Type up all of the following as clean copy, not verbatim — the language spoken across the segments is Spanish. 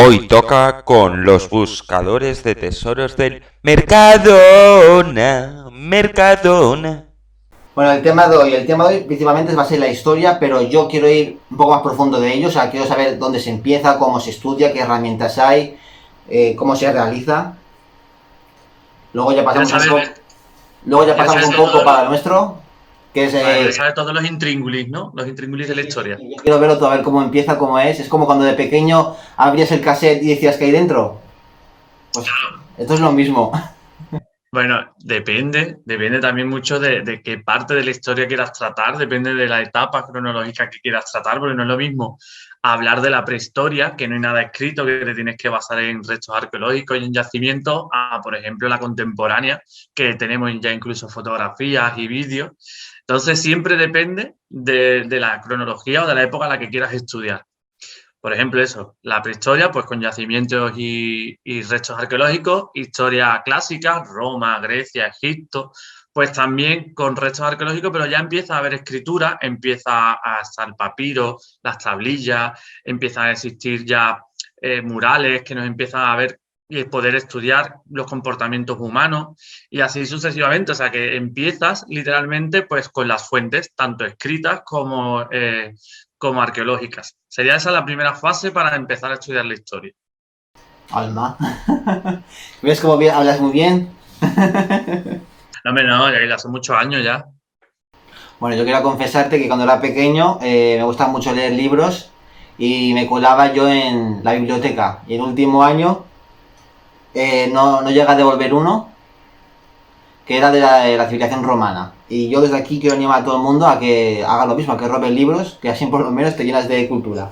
Hoy toca con los buscadores de tesoros del Mercadona. Mercadona. Bueno, el tema de hoy principalmente va a ser la historia, pero yo quiero ir un poco más profundo de ello, o sea, quiero saber dónde se empieza, cómo se estudia, qué herramientas hay, cómo se realiza. Luego ya ¿Quieres pasamos un saber, poco, luego ya quieres pasamos saber un de poco todos para los, el nuestro, que es quieres saber todos los intríngulis, ¿no? Los intríngulis de la historia. yo quiero verlo todo, a ver cómo empieza, cómo es. Es como cuando de pequeño abrías el cassette y decías que hay dentro. Pues esto es lo mismo. Bueno, depende también mucho de qué parte de la historia quieras tratar, depende de la etapa cronológica que quieras tratar, porque no es lo mismo hablar de la prehistoria, que no hay nada escrito, que te tienes que basar en restos arqueológicos y en yacimientos, a, por ejemplo, la contemporánea, que tenemos ya incluso fotografías y vídeos. Entonces, siempre depende de la cronología o de la época a la que quieras estudiar. Por ejemplo, eso, la prehistoria, pues con yacimientos y restos arqueológicos, historia clásica, Roma, Grecia, Egipto, pues también con restos arqueológicos, pero ya empieza a haber escritura, empieza a estar papiro, las tablillas, empiezan a existir ya murales que nos empiezan a ver y poder estudiar los comportamientos humanos y así sucesivamente. O sea que empiezas literalmente pues con las fuentes, tanto escritas como arqueológicas. Sería esa la primera fase para empezar a estudiar la historia. Alma. ¿Ves cómo hablas muy bien? No, hombre, no, ya hace muchos años ya. Bueno, yo quiero confesarte que cuando era pequeño me gustaba mucho leer libros y me colaba yo en la biblioteca. Y el último año no llega a devolver uno, que era de la civilización romana. Y yo desde aquí quiero animar a todo el mundo a que haga lo mismo, a que robe libros, que así por lo menos te llenas de cultura.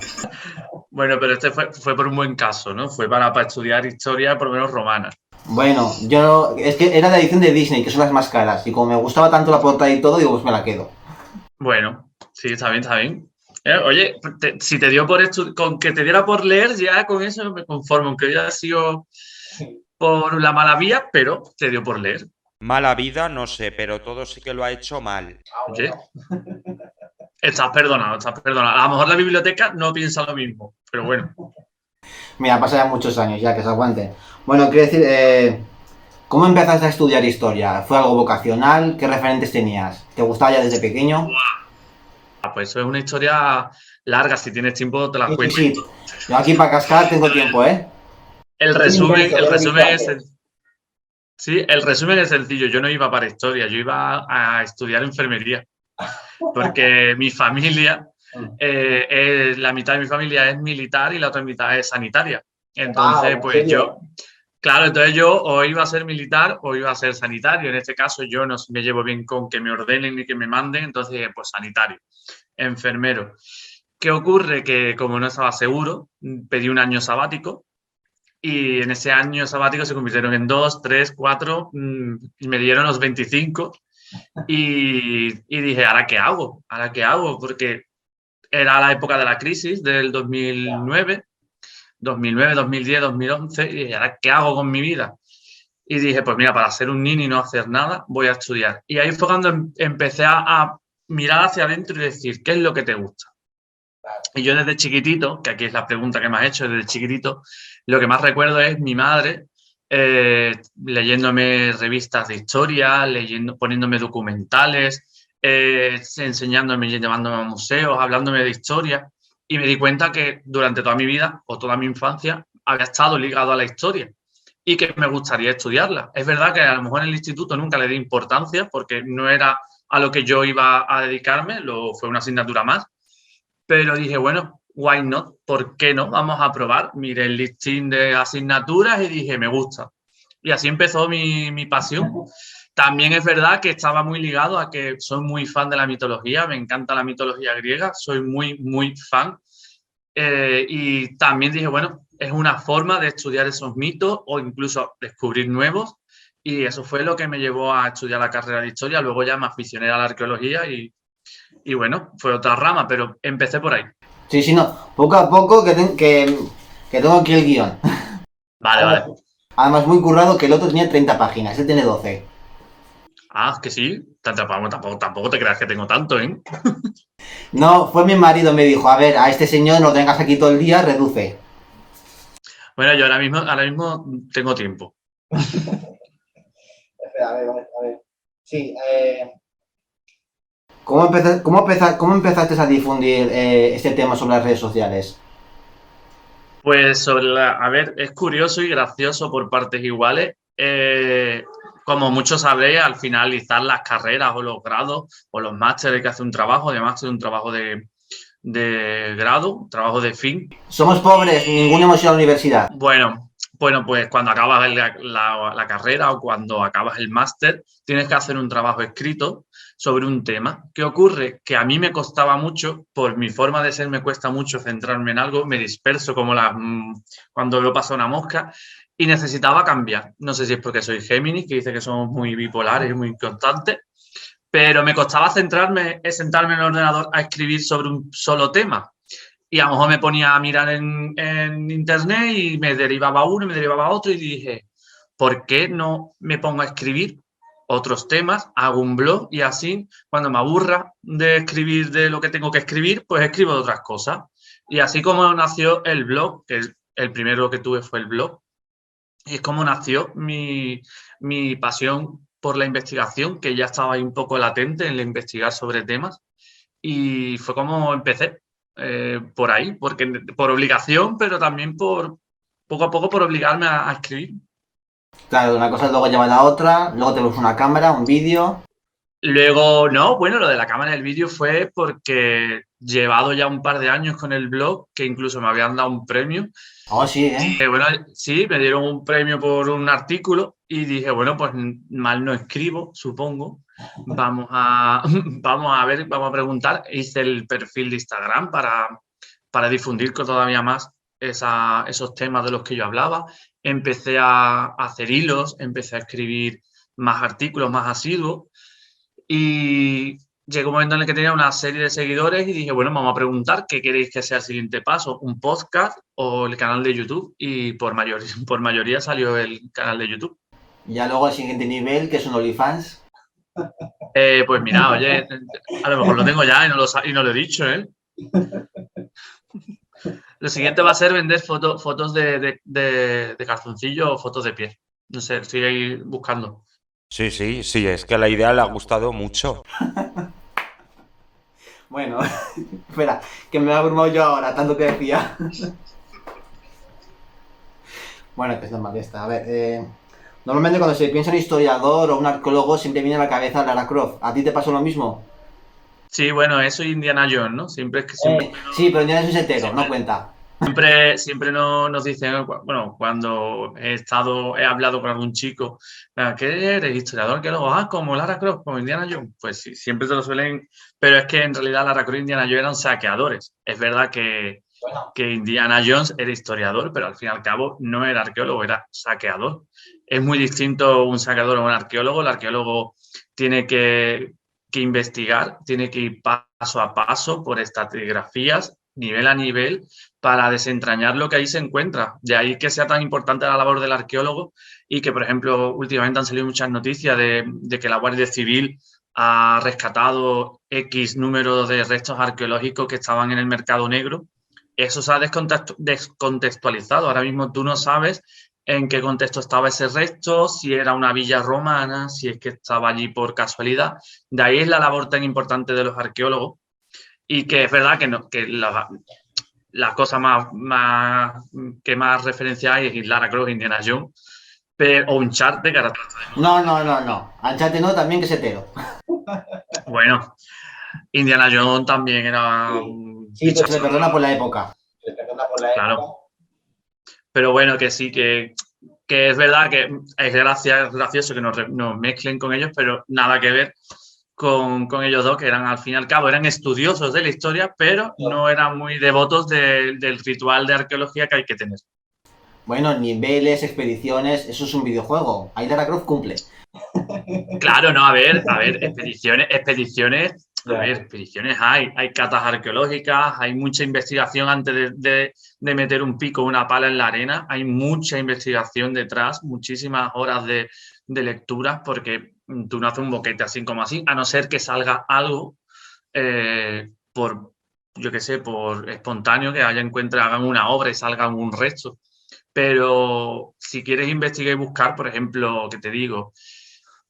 Bueno, pero este fue por un buen caso, ¿no? Fue para estudiar historia, por lo menos romana. Bueno, yo es que era la edición de Disney, que son las más caras. Y como me gustaba tanto la portada y todo, digo, pues me la quedo. Bueno, sí, está bien, está bien. Oye, si te dio con que te diera por leer, ya con eso me conformo, aunque haya sido por la mala vía, pero te dio por leer. Mala vida, no sé, pero todo sí que lo ha hecho mal. Oye, estás perdonado, estás perdonado. A lo mejor la biblioteca no piensa lo mismo, pero bueno. Mira, pasan ya muchos años ya, que se aguante. Bueno, quiero decir, ¿cómo empezaste a estudiar historia? ¿Fue algo vocacional? ¿Qué referentes tenías? ¿Te gustaba ya desde pequeño? Pues eso es una historia larga, si tienes tiempo te la Sí, sí, cuento. sí. Yo aquí para cascar tengo tiempo, ¿eh? El resumen es sí, el resumen es sencillo. Yo no iba para historia, yo iba a estudiar enfermería, porque mi familia, la mitad de mi familia es militar y la otra mitad es sanitaria. Entonces, pues yo, claro, entonces yo o iba a ser militar o iba a ser sanitario. En este caso yo no me llevo bien con que me ordenen ni que me manden, entonces pues sanitario, enfermero. ¿Qué ocurre? Que como no estaba seguro, pedí un año sabático y en ese año sabático se convirtieron en 2, 3, 4 y me dieron los 25 y dije, ¿ahora qué hago? ¿Ahora qué hago? Porque era la época de la crisis del 2009, 2010, 2011 y dije, ¿ahora qué hago con mi vida? Y dije, pues mira, para ser un nini y no hacer nada, voy a estudiar. Y ahí fue cuando empecé a mirar hacia adentro y decir, ¿qué es lo que te gusta? Y yo desde chiquitito, que aquí es la pregunta que me has hecho, desde chiquitito, lo que más recuerdo es mi madre leyéndome revistas de historia, poniéndome documentales, enseñándome, llevándome a museos, hablándome de historia. Y me di cuenta que durante toda mi vida o toda mi infancia había estado ligado a la historia y que me gustaría estudiarla. Es verdad que a lo mejor en el instituto nunca le di importancia porque no era a lo que yo iba a dedicarme, fue una asignatura más, pero dije, bueno, why not? ¿Por qué no? Vamos a probar. Miré el listing de asignaturas y dije, me gusta. Y así empezó mi pasión. También es verdad que estaba muy ligado a que soy muy fan de la mitología, me encanta la mitología griega, soy muy, muy fan. Y también dije, bueno, es una forma de estudiar esos mitos o incluso descubrir nuevos. Y eso fue lo que me llevó a estudiar la carrera de historia. Luego ya me aficioné a la arqueología y bueno, fue otra rama, pero empecé por ahí. Sí, sí, no. Poco a poco que tengo aquí el guión. Vale, vale. Además, muy currado que el otro tenía 30 páginas, este tiene 12. Ah, que sí. Tampoco te creas que tengo tanto, ¿eh? No, fue mi marido, me dijo, a ver, a este señor no lo tengas aquí todo el día, reduce. Bueno, yo ahora mismo tengo tiempo. Espera, a ver. Sí, ¿cómo empezaste a difundir este tema sobre las redes sociales? Pues a ver, es curioso y gracioso por partes iguales. Como muchos sabréis, al finalizar las carreras o los grados o los másteres que hace un trabajo, además de un trabajo de grado, trabajo de fin. Somos pobres, ninguno hemos ido a la universidad. Bueno, pues cuando acabas la carrera o cuando acabas el máster, tienes que hacer un trabajo escrito sobre un tema. ¿Qué ocurre? Que a mí me costaba mucho, por mi forma de ser, me cuesta mucho centrarme en algo, me disperso como cuando veo pasar una mosca y necesitaba cambiar. No sé si es porque soy Géminis, que dice que somos muy bipolares y muy constantes, pero me costaba sentarme en el ordenador a escribir sobre un solo tema. Y a lo mejor me ponía a mirar en internet y me derivaba uno y me derivaba otro y dije, ¿por qué no me pongo a escribir otros temas? Hago un blog y así, cuando me aburra de escribir de lo que tengo que escribir, pues escribo de otras cosas. Y así como nació el blog, que el primero que tuve fue el blog, es como nació mi pasión por la investigación, que ya estaba ahí un poco latente en investigar sobre temas. Y fue como empecé, por ahí, por obligación, pero también poco a poco por obligarme a escribir. Claro, una cosa luego lleva a la otra, luego tenemos una cámara, un vídeo. Luego, no, bueno, lo de la cámara del vídeo fue porque llevado ya un par de años con el blog, que incluso me habían dado un premio. Oh, sí, ¿eh? Bueno, sí, me dieron un premio por un artículo y dije, bueno, pues mal no escribo, supongo. Vamos a ver, vamos a preguntar. Hice el perfil de Instagram para difundir todavía más esos temas de los que yo hablaba. Empecé a hacer hilos, empecé a escribir más artículos, más asiduos y llegó un momento en el que tenía una serie de seguidores y dije, bueno, vamos a preguntar qué queréis que sea el siguiente paso, un podcast o el canal de YouTube, y por mayoría salió el canal de YouTube. Ya luego el siguiente nivel, que es un OnlyFans. Pues mira, oye, a lo mejor lo tengo ya y no lo he dicho, ¿eh? Lo siguiente va a ser vender fotos de calzoncillo o fotos de pie. No sé, estoy ahí buscando. Sí, es que la idea le ha gustado mucho. Bueno, espera, que me he abrumado yo ahora, tanto que decía. Bueno, que es normal esta. A ver, normalmente cuando se piensa en un historiador o un arqueólogo siempre viene a la cabeza Lara Croft. ¿A ti te pasó lo mismo? Sí, bueno, eso y Indiana Jones, ¿no? Siempre Sí, pero ya es un setero, no cuenta. Siempre nos dicen, bueno, cuando he hablado con algún chico, ¿qué eres? ¿Historiador? ¿Qué luego? Ah, como Lara Croft, como Indiana Jones. Pues sí, siempre te lo suelen, pero es que en realidad Lara Croft y Indiana Jones eran saqueadores. Es verdad que Indiana Jones era historiador, pero al fin y al cabo no era arqueólogo, era saqueador. Es muy distinto un saqueador a un arqueólogo. El arqueólogo tiene que investigar, tiene que ir paso a paso por estratigrafías, nivel a nivel, para desentrañar lo que ahí se encuentra. De ahí que sea tan importante la labor del arqueólogo y que, por ejemplo, últimamente han salido muchas noticias de que la Guardia Civil ha rescatado X número de restos arqueológicos que estaban en el mercado negro. Eso se ha descontextualizado. Ahora mismo tú no sabes en qué contexto estaba ese resto, si era una villa romana, si es que estaba allí por casualidad. De ahí es la labor tan importante de los arqueólogos y que es verdad que la cosa que más referencia hay es Lara Croft, Indiana Jones, o Uncharted, que ahora... No. Anchate no, también que es hetero. Bueno, Indiana Jones también era Sí, pero se le perdona por la época. Claro. Pero bueno, que sí, que es verdad que es gracioso que nos mezclen con ellos, pero nada que ver con ellos dos, que eran al fin y al cabo, eran estudiosos de la historia, pero no eran muy devotos del ritual de arqueología que hay que tener. Bueno, niveles, expediciones, eso es un videojuego. Ahí Lara Croft cumple. Claro, no, a ver, expediciones hay catas arqueológicas, hay mucha investigación antes de meter un pico o una pala en la arena, hay mucha investigación detrás, muchísimas horas de lecturas, porque tú no haces un boquete así como así, a no ser que salga algo por, yo qué sé, por espontáneo, que hagan una obra y salga un resto. Pero si quieres investigar y buscar, por ejemplo, que te digo,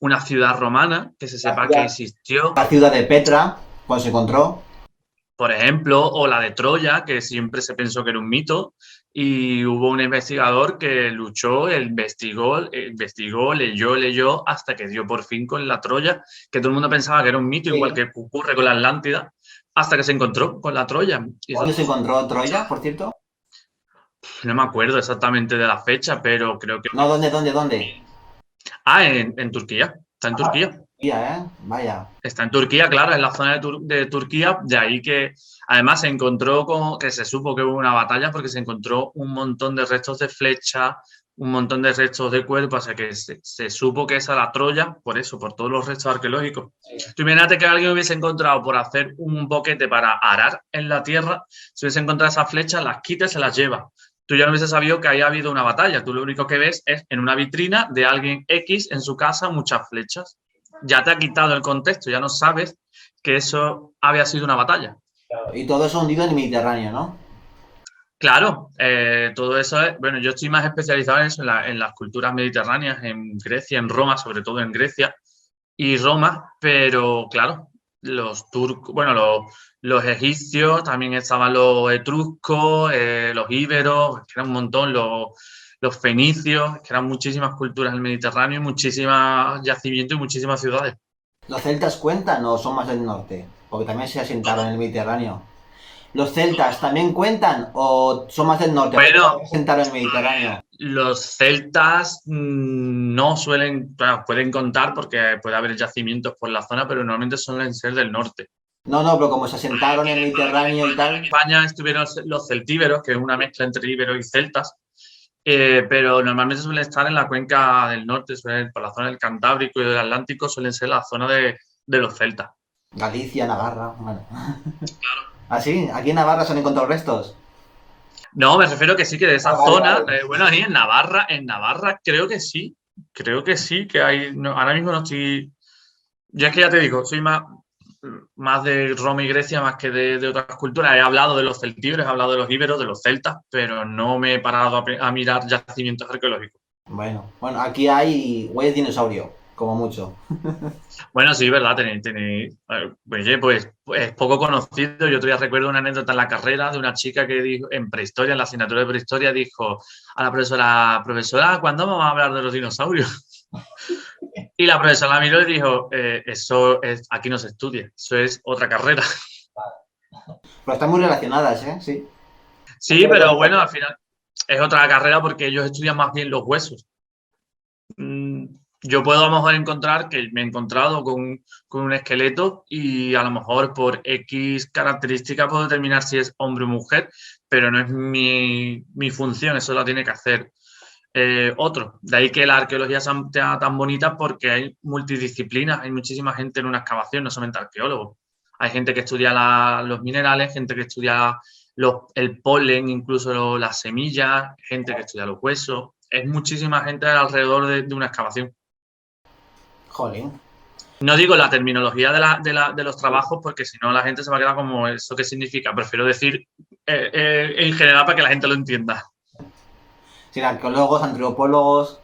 una ciudad romana que se sepa que existió, La ciudad de Petra, cuando se encontró. por ejemplo, o la de Troya, que siempre se pensó que era un mito, y hubo un investigador que luchó, investigó, leyó, hasta que dio por fin con la Troya, que todo el mundo pensaba que era un mito, Sí. igual que ocurre con la Atlántida, hasta que se encontró con la Troya. ¿Dónde se encontró Troya, por cierto? No me acuerdo exactamente de la fecha, pero creo que... No, ¿dónde? En Turquía. Está en Turquía. Turquía, ¿eh? Vaya. Está en Turquía, claro, en la zona de Turquía, de ahí que además se encontró con que se supo que hubo una batalla porque se encontró un montón de restos de flecha, un montón de restos de cuerpo, o sea que se supo que esa era Troya, por eso, por todos los restos arqueológicos. Sí. Tú imagínate que alguien hubiese encontrado por hacer un boquete para arar en la tierra, si hubiese encontrado esas flechas, las quita y se las lleva. Tú ya no hubiese sabido que haya habido una batalla, tú lo único que ves es en una vitrina de alguien X en su casa muchas flechas. Ya te ha quitado el contexto, ya no sabes que eso había sido una batalla. Y todo eso hundido en el Mediterráneo, ¿no? Claro, todo eso es, bueno, yo estoy más especializado en eso, en las culturas mediterráneas, en Grecia, en Roma, sobre todo en Grecia y Roma, pero claro, los turcos, bueno, los egipcios, también estaban los etruscos, los íberos, que eran un montón, los fenicios, que eran muchísimas culturas del Mediterráneo y muchísimos yacimientos y muchísimas ciudades. ¿Los celtas cuentan o son más del norte? Porque también se asentaron en el Mediterráneo. ¿Los celtas también cuentan o son más del norte? Bueno, se asentaron en el Mediterráneo. Los celtas no suelen, bueno, pueden contar porque puede haber yacimientos por la zona, pero normalmente suelen ser del norte. No, pero como se asentaron en el Mediterráneo y tal. En España estuvieron los celtíberos, que es una mezcla entre íberos y celtas, pero normalmente suelen estar en la cuenca del norte, por la zona del Cantábrico y del Atlántico, suelen ser la zona de los celtas. Galicia, Navarra, bueno. Claro. ¿Ah, sí? ¿Aquí en Navarra se han encontrado restos? No, me refiero que sí, que de esa zona, bueno, ahí en Navarra creo que sí, que hay, no, ahora mismo no estoy, yo es que ya te digo, soy más de Roma y Grecia más que de otras culturas. He hablado de los celtíberos, he hablado de los íberos, de los celtas, pero no me he parado a mirar yacimientos arqueológicos. Bueno, aquí hay huellas de dinosaurio, como mucho. Bueno, sí, verdad, tenéis pues es poco conocido. Yo todavía recuerdo una anécdota en la carrera de una chica que dijo, en prehistoria, en la asignatura de prehistoria, dijo a la profesora, ¿cuándo vamos a hablar de los dinosaurios? Y la profesora la miró y dijo, aquí no se estudia, eso es otra carrera. Pero están muy relacionadas, ¿eh? Sí. Sí, pero bueno, al final es otra carrera porque ellos estudian más bien los huesos. Yo puedo a lo mejor encontrar que me he encontrado con un esqueleto y a lo mejor por X característica puedo determinar si es hombre o mujer, pero no es mi función, eso lo tiene que hacer otro. De ahí que la arqueología sea tan bonita porque hay multidisciplinas, hay muchísima gente en una excavación, no solamente arqueólogos. Hay gente que estudia los minerales, gente que estudia el polen, incluso las semillas, gente que estudia los huesos. Es muchísima gente alrededor de una excavación. Jolín. No digo la terminología de los trabajos porque si no la gente se va a quedar como ¿eso qué significa? Prefiero decir en general para que la gente lo entienda. Sí, arqueólogos, antropólogos.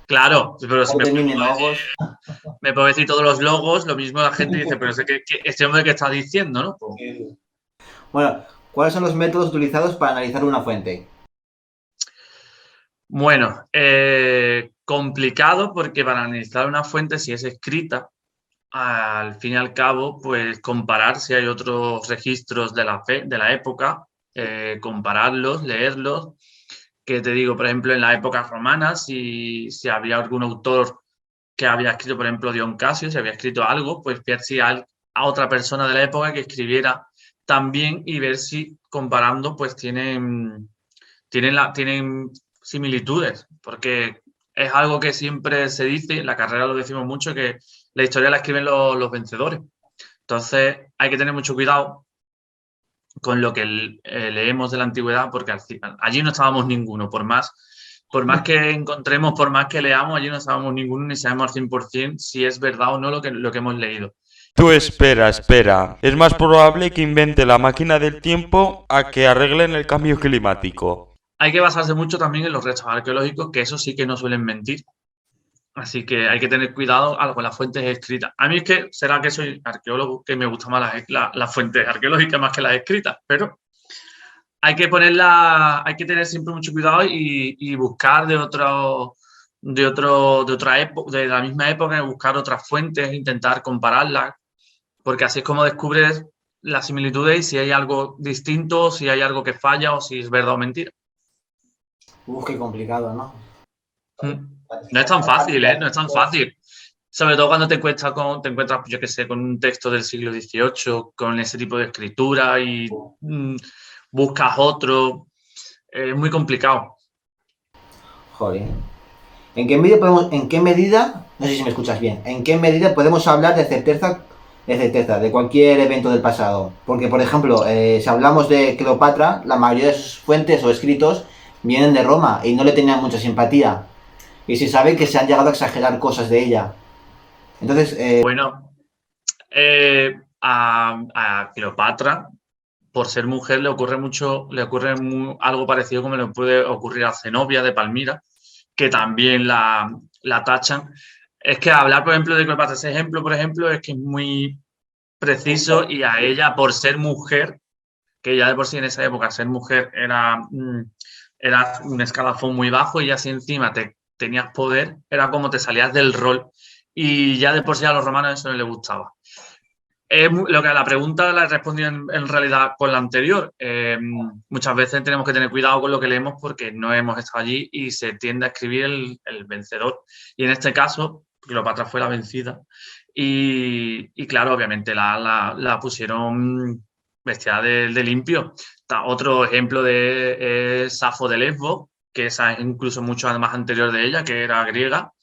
Claro, pero si me puedo decir todos los logos, lo mismo la gente dice, pero este hombre que está diciendo, ¿no? Bueno, ¿cuáles son los métodos utilizados para analizar una fuente? Bueno, complicado porque para analizar una fuente, si es escrita, al fin y al cabo, pues comparar si hay otros registros de la época, compararlos, leerlos. Que te digo, por ejemplo, en la época romana, si había algún autor que había escrito, por ejemplo, Dion Casio, si había escrito algo, pues ver si hay a otra persona de la época que escribiera también y ver si comparando, pues tienen similitudes, porque es algo que siempre se dice, en la carrera lo decimos mucho, que la historia la escriben los vencedores. Entonces hay que tener mucho cuidado con lo que leemos de la antigüedad, porque allí no estábamos ninguno, por más que encontremos, por más que leamos, allí no estábamos ninguno ni sabemos al 100% si es verdad o no lo que hemos leído. Tú espera. Es más probable que invente la máquina del tiempo a que arreglen el cambio climático. hay que basarse mucho también en los restos arqueológicos, que eso sí que no suelen mentir. Así que hay que tener cuidado con las fuentes escritas. A mí es que será que soy arqueólogo, que me gustan más las fuentes arqueológicas más que las escritas, pero hay que hay que tener siempre mucho cuidado y buscar de otra época, de la misma época, buscar otras fuentes, intentar compararlas, porque así es como descubres las similitudes y si hay algo distinto, si hay algo que falla o si es verdad o mentira. Qué complicado, ¿no? No es tan fácil, ¿eh? No es tan fácil. Sobre todo cuando te encuentras yo qué sé, con un texto del siglo XVIII, con ese tipo de escritura y buscas otro. Es muy complicado. Joder. ¿En qué medida, no sé si me escuchas bien, en qué medida podemos hablar de cualquier evento del pasado? Porque, por ejemplo, si hablamos de Cleopatra, la mayoría de sus fuentes o escritos vienen de Roma y no le tenían mucha simpatía. Y se sabe que se han llegado a exagerar cosas de ella. Entonces, Bueno, a Cleopatra, por ser mujer, le ocurre algo parecido como le puede ocurrir a Zenobia de Palmira, que también la tachan. Es que hablar, por ejemplo, de Cleopatra, ese ejemplo, por ejemplo, es que es muy preciso y a ella, por ser mujer, que ya de por sí en esa época ser mujer era un escalafón muy bajo y ya si encima tenías poder, era como te salías del rol y ya de por sí a los romanos eso no les gustaba. Lo que a la pregunta la he respondido en realidad con la anterior. Muchas veces tenemos que tener cuidado con lo que leemos porque no hemos estado allí y se tiende a escribir el vencedor. Y en este caso, Cleopatra fue la vencida. Y claro, obviamente la pusieron vestida de limpio. Otro ejemplo es Safo de Lesbos, que esa es incluso mucho más anterior de ella, que era griega,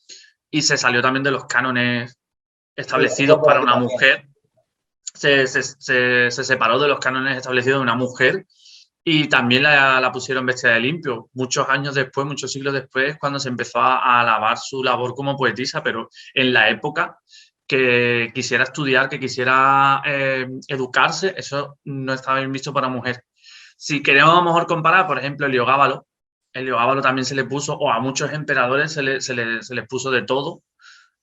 y se salió también de los cánones establecidos para una mujer. Se separó de los cánones establecidos de una mujer y también la pusieron vestida de limpio. Muchos años después, muchos siglos después, cuando se empezó a alabar su labor como poetisa, pero en la época que quisiera estudiar, que quisiera educarse, eso no estaba bien visto para mujer. Si queremos a lo mejor comparar, por ejemplo, Heliogábalo también se le puso, o a muchos emperadores se les puso de todo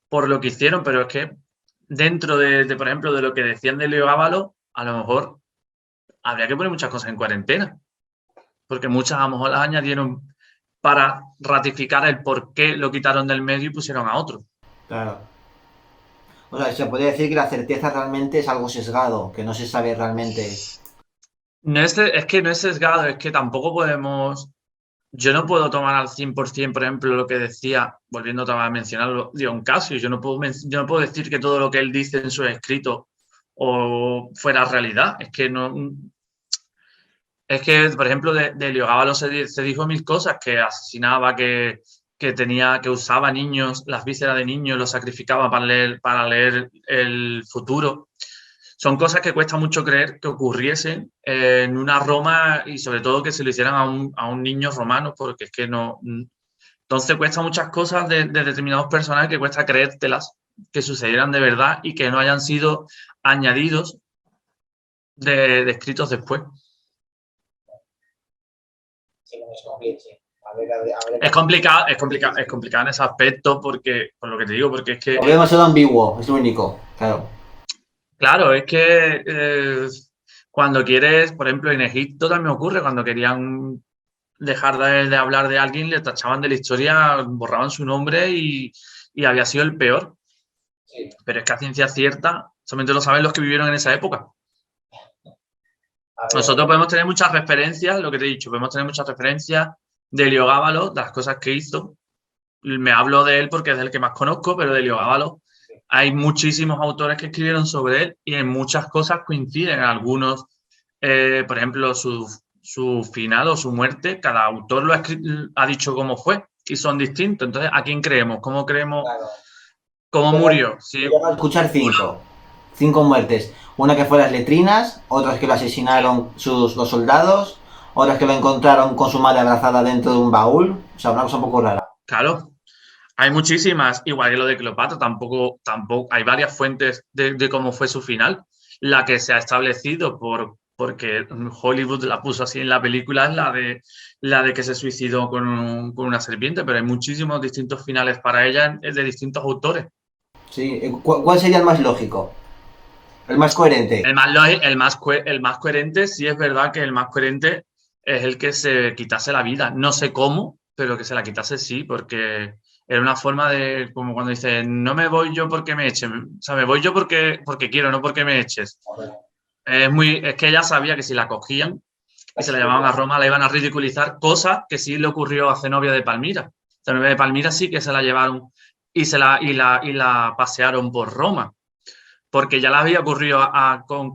por lo que hicieron, pero es que dentro por ejemplo, de lo que decían de Heliogábalo, a lo mejor habría que poner muchas cosas en cuarentena, porque muchas a lo mejor las añadieron para ratificar el por qué lo quitaron del medio y pusieron a otro. claro. O sea, se podría decir que la certeza realmente es algo sesgado, que no se sabe realmente. No es que no es sesgado, es que tampoco podemos. Yo no puedo tomar al 100%, por ejemplo, lo que decía, volviendo a mencionarlo, Dion Casio. Yo no puedo decir que todo lo que él dice en su escrito o fuera realidad. Es que no. Es que, por ejemplo, de Heliogábalo se dijo mil cosas, que asesinaba, que usaba niños, las vísceras de niños, los sacrificaba para leer el futuro. Son cosas que cuesta mucho creer que ocurriesen en una Roma y sobre todo que se lo hicieran a un niño romano, porque es que no. Entonces cuesta muchas cosas de determinados personajes que cuesta creértelas, que sucedieran de verdad y que no hayan sido añadidos de escritos después. Es complicado en ese aspecto porque, por lo que te digo, porque es que. Lo veo demasiado ambiguo, es lo único, claro. Claro, es que cuando quieres, por ejemplo, en Egipto también ocurre, cuando querían dejar de hablar de alguien, le tachaban de la historia, borraban su nombre y había sido el peor. Sí. Pero es que a ciencia cierta, solamente lo saben los que vivieron en esa época. Nosotros podemos tener muchas referencias, lo que te he dicho, podemos tener muchas referencias de Heliogábalo, de las cosas que hizo. Me hablo de él porque es el que más conozco, pero de Heliogábalo hay muchísimos autores que escribieron sobre él y en muchas cosas coinciden. Algunos, por ejemplo, su final o su muerte, cada autor ha dicho cómo fue y son distintos. Entonces, ¿a quién creemos? ¿Cómo creemos? Claro. ¿Cómo murió? Sí. Voy a escuchar cinco muertes. Una que fue las letrinas, otras que lo asesinaron los soldados, otras que lo encontraron con su madre abrazada dentro de un baúl. O sea, una cosa un poco rara. Claro. Hay muchísimas, igual que lo de Cleopatra, tampoco hay varias fuentes de cómo fue su final. La que se ha establecido por porque Hollywood la puso así en la película, es la de que se suicidó con una serpiente, pero hay muchísimos distintos finales para ella de distintos autores. Sí, ¿cuál sería el más lógico? El más coherente. El más coherente, sí es verdad que el más coherente es el que se quitase la vida. No sé cómo, pero que se la quitase sí, porque era una forma de, como cuando dice, no me voy yo porque me echen, o sea, me voy yo porque quiero, no porque me eches. Es que ella sabía que si la cogían y se la llevaban a Roma, la iban a ridiculizar, cosa que sí le ocurrió a Zenobia de Palmira. Zenobia de Palmira sí que se la llevaron y la pasearon por Roma, porque ya le había ocurrido con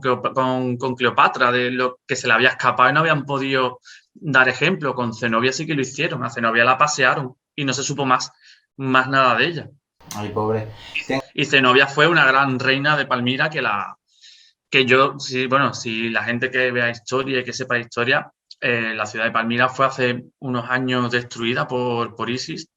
Cleopatra, de lo que se le había escapado y no habían podido dar ejemplo. Con Zenobia sí que lo hicieron, a Zenobia la pasearon y no se supo más nada de ella. Ay, pobre. Y Zenobia fue una gran reina de Palmira que yo, sí, bueno, si la gente que vea historia y que sepa historia, la ciudad de Palmira fue hace unos años destruida por ISIS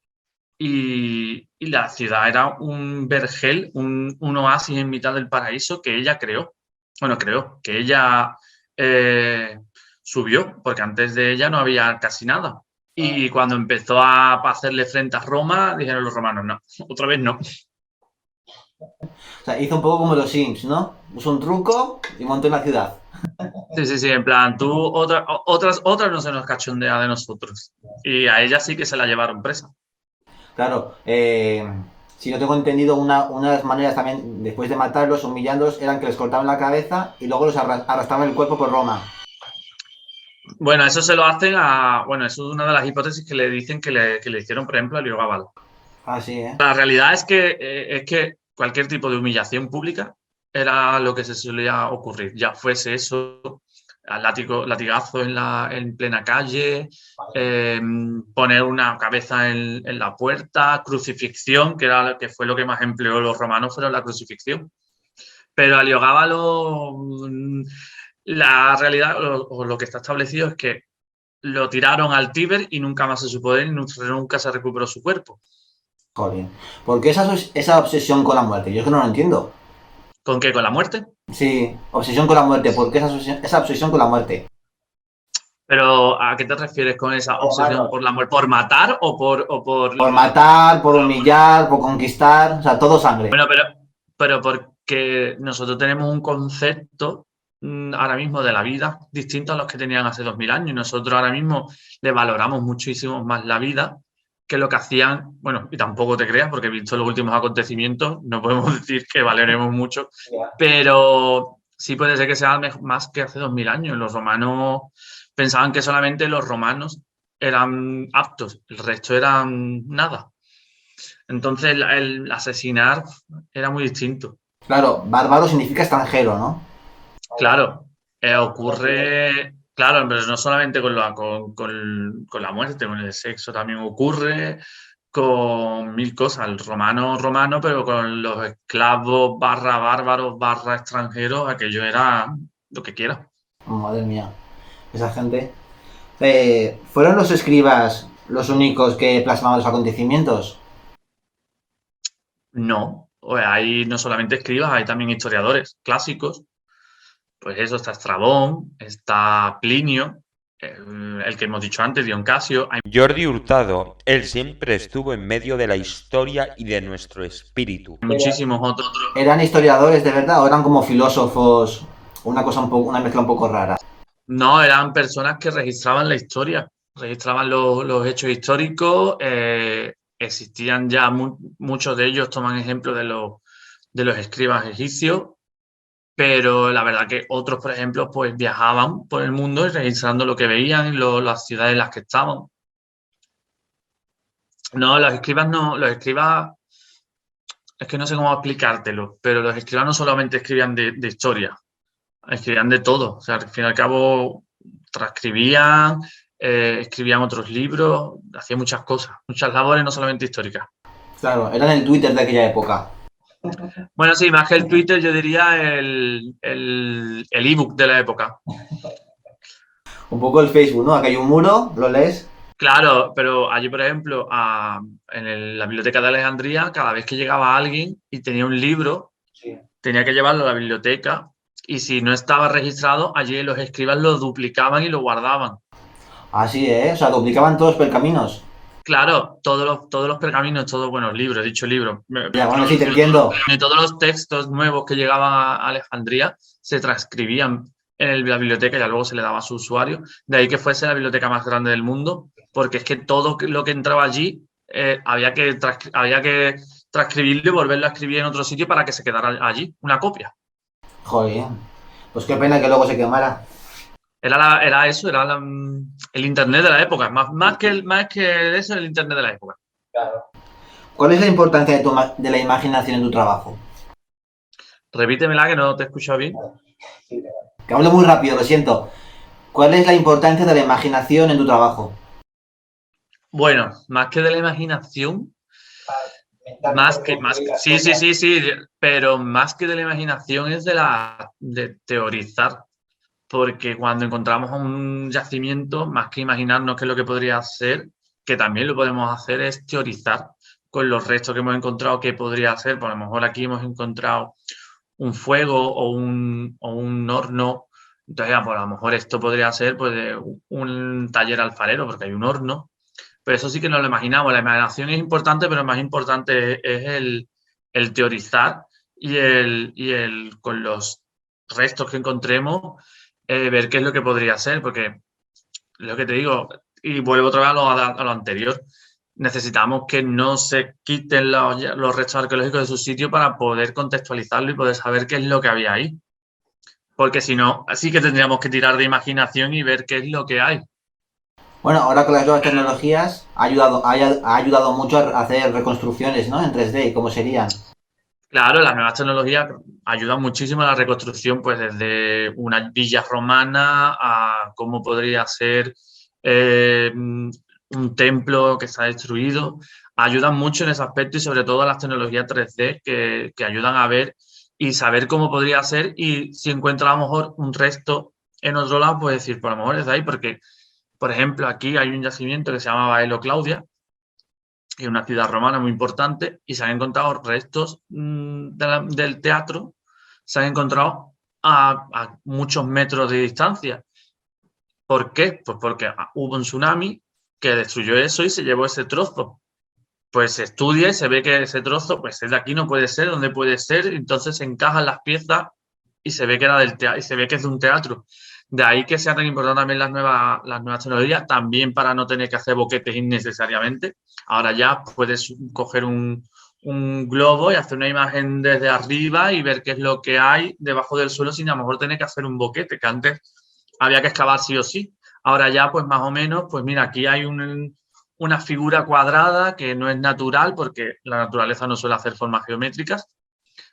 y la ciudad era un vergel, un oasis en mitad del paraíso que ella creó. Bueno, creó, que ella subió, porque antes de ella no había casi nada. Y cuando empezó a hacerle frente a Roma, dijeron los romanos, no, otra vez no. O sea, hizo un poco como los Sims, ¿no? Puso un truco y montó una ciudad. Sí, en plan, otras no se nos cachondea de nosotros. Y a ella sí que se la llevaron presa. Claro, si no tengo entendido, una de las maneras también, después de matarlos, humillándolos, eran que les cortaban la cabeza y luego los arrastraban el cuerpo por Roma. Bueno, eso se lo hacen bueno, eso es una de las hipótesis que le dicen que le hicieron, por ejemplo, a Heliogábal. Ah, sí, ¿eh? La realidad es que cualquier tipo de humillación pública era lo que se solía ocurrir, ya fuese eso, latigazo en plena calle, poner una cabeza en la puerta, crucifixión, que fue lo que más empleó los romanos, fueron la crucifixión. Pero a Heliogábalo, la realidad o lo que está establecido es que lo tiraron al Tíber y nunca más se supo de él, nunca se recuperó su cuerpo. Joder. ¿Por qué esa obsesión con la muerte? Yo es que no lo entiendo. ¿Con qué? ¿Con la muerte? Sí, obsesión con la muerte. ¿Por qué esa obsesión con la muerte? Pero ¿a qué te refieres con esa obsesión por la muerte? ¿Por matar o por... Por matar, por humillar, por conquistar, o sea, todo sangre. Bueno, pero porque nosotros tenemos un concepto ahora mismo de la vida distinto a los que tenían hace 2000 años y nosotros ahora mismo le valoramos muchísimo más la vida que lo que hacían, bueno, y tampoco te creas porque visto los últimos acontecimientos no podemos decir que valoremos mucho, pero sí puede ser que sea más que hace 2000 años. Los romanos pensaban que solamente los romanos eran aptos, el resto eran nada. Entonces el asesinar era muy distinto. Claro, bárbaro significa extranjero, ¿no? Claro, ocurre, claro, pero no solamente con la muerte, con el sexo también ocurre, con mil cosas. El romano, pero con los esclavos barra bárbaros barra extranjeros, aquello era lo que quiera. Madre mía, esa gente. ¿Fueron los escribas los únicos que plasmaban los acontecimientos? No, hay no solamente escribas, hay también historiadores clásicos. Pues eso, está Estrabón, está Plinio, el que hemos dicho antes, Dion Casio. Jordi Hurtado, él siempre estuvo en medio de la historia y de nuestro espíritu. Hay muchísimos otros. ¿Eran historiadores de verdad o eran como filósofos? Una mezcla un poco rara. No, eran personas que registraban la historia, registraban los hechos históricos. Existían ya muchos de ellos, toman ejemplo de los escribas egipcios, pero la verdad que otros, por ejemplo, pues viajaban por el mundo y registrando lo que veían, las ciudades en las que estaban. No, los escribas, es que no sé cómo explicártelo, pero los escribas no solamente escribían de historia, escribían de todo. O sea, al fin y al cabo, transcribían, escribían otros libros, hacían muchas cosas, muchas labores, no solamente históricas. Claro, eran el Twitter de aquella época. Bueno, sí, más que el Twitter, yo diría el ebook de la época. Un poco el Facebook, ¿no? Acá hay un muro, lo lees. Claro, pero allí, por ejemplo, la biblioteca de Alejandría, cada vez que llegaba alguien y tenía un libro, tenía que llevarlo a la biblioteca y si no estaba registrado, allí los escribas lo duplicaban y lo guardaban. Así, ¿eh? O sea, duplicaban todos pergaminos. Claro, todos los pergaminos, todos, bueno, libros, dicho libro, Ya, bueno, sí, te entiendo. y todos los textos nuevos que llegaban a Alejandría se transcribían en la biblioteca y ya luego se le daba a su usuario. De ahí que fuese la biblioteca más grande del mundo, porque es que todo lo que entraba allí había que transcribirlo y volverlo a escribir en otro sitio para que se quedara allí, una copia. Joder. Pues qué pena que luego se quemara. Era eso, el internet de la época, más que eso, el internet de la época. Claro. ¿Cuál es la importancia de la imaginación en tu trabajo? Repítemela que no te he escuchado bien. Que hablo muy rápido, lo siento. ¿Cuál es la importancia de la imaginación en tu trabajo? Bueno, más que de la imaginación, sí, pero más que de la imaginación es de teorizar, porque cuando encontramos un yacimiento, más que imaginarnos qué es lo que podría ser, que también lo podemos hacer, es teorizar con los restos que hemos encontrado qué podría ser. Por lo mejor aquí hemos encontrado un fuego o un horno, entonces pues a lo mejor esto podría ser pues, un taller alfarero, porque hay un horno. Pero eso sí que no lo imaginamos. La imaginación es importante, pero más importante es el teorizar y con los restos que encontremos, ver qué es lo que podría ser, porque lo que te digo, y vuelvo otra vez a lo anterior, necesitamos que no se quiten los restos arqueológicos de su sitio para poder contextualizarlo y poder saber qué es lo que había ahí. Porque si no, sí que tendríamos que tirar de imaginación y ver qué es lo que hay. Bueno, ahora con las nuevas tecnologías ha ayudado mucho a hacer reconstrucciones, ¿no? En 3D, ¿cómo serían? Claro, las nuevas tecnologías ayudan muchísimo a la reconstrucción, pues desde una villa romana a cómo podría ser un templo que está destruido. Ayudan mucho en ese aspecto y sobre todo las tecnologías 3D que ayudan a ver y saber cómo podría ser y si encuentra a lo mejor un resto en otro lado, pues decir, por lo mejor es de ahí, porque, por ejemplo, aquí hay un yacimiento que se llama Baelo Claudia, que es una ciudad romana muy importante, y se han encontrado restos del teatro, se han encontrado a muchos metros de distancia. ¿Por qué? Pues porque hubo un tsunami que destruyó eso y se llevó ese trozo. Pues se estudia y se ve que ese trozo, pues es de aquí, no puede ser, ¿dónde puede ser? Entonces se encajan las piezas y se ve que era del teatro, y se ve que es de un teatro. De ahí que sea tan importante también las nuevas tecnologías, también para no tener que hacer boquetes innecesariamente. Ahora ya puedes coger un globo y hacer una imagen desde arriba y ver qué es lo que hay debajo del suelo sin a lo mejor tener que hacer un boquete, que antes había que excavar sí o sí. Ahora ya, pues más o menos, pues mira, aquí hay una figura cuadrada que no es natural porque la naturaleza no suele hacer formas geométricas.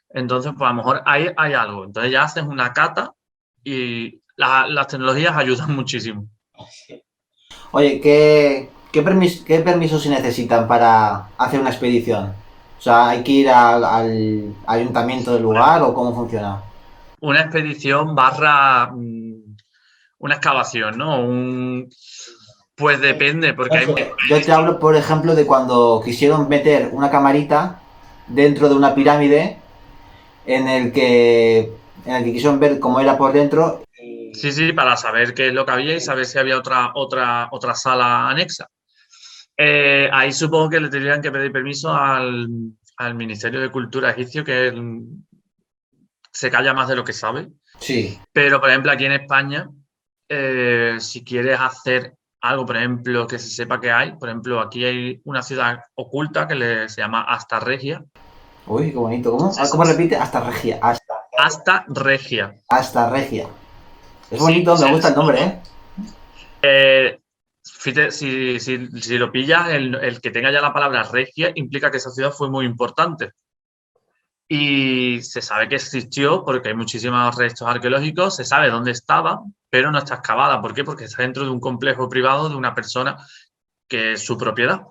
Entonces, pues a lo mejor ahí hay algo. Entonces ya haces una cata y las tecnologías ayudan muchísimo. Oye, ¿qué permisos se necesitan para hacer una expedición? O sea, ¿hay que ir al ayuntamiento del lugar o cómo funciona? Una expedición barra una excavación, ¿no? Pues depende, porque hay... Yo te hablo, por ejemplo, de cuando quisieron meter una camarita dentro de una pirámide en el que, en el que quisieron ver cómo era por dentro. Sí, para saber qué es lo que había y saber si había otra sala anexa. Ahí supongo que le tendrían que pedir permiso al Ministerio de Cultura egipcio, que se calla más de lo que sabe. Sí. Pero, por ejemplo, aquí en España, si quieres hacer algo, por ejemplo, que se sepa que hay, por ejemplo, aquí hay una ciudad oculta que se llama Asta Regia. Uy, qué bonito. ¿Cómo? ¿Cómo repite? Hasta Regia. Asta Regia. Hasta Regia. Es Sí, bonito, me gusta el nombre, ¿eh? Fíjate, si lo pillas, el que tenga ya la palabra regia implica que esa ciudad fue muy importante. Y se sabe que existió porque hay muchísimos restos arqueológicos, se sabe dónde estaba, pero no está excavada. ¿Por qué? Porque está dentro de un complejo privado de una persona que es su propiedad.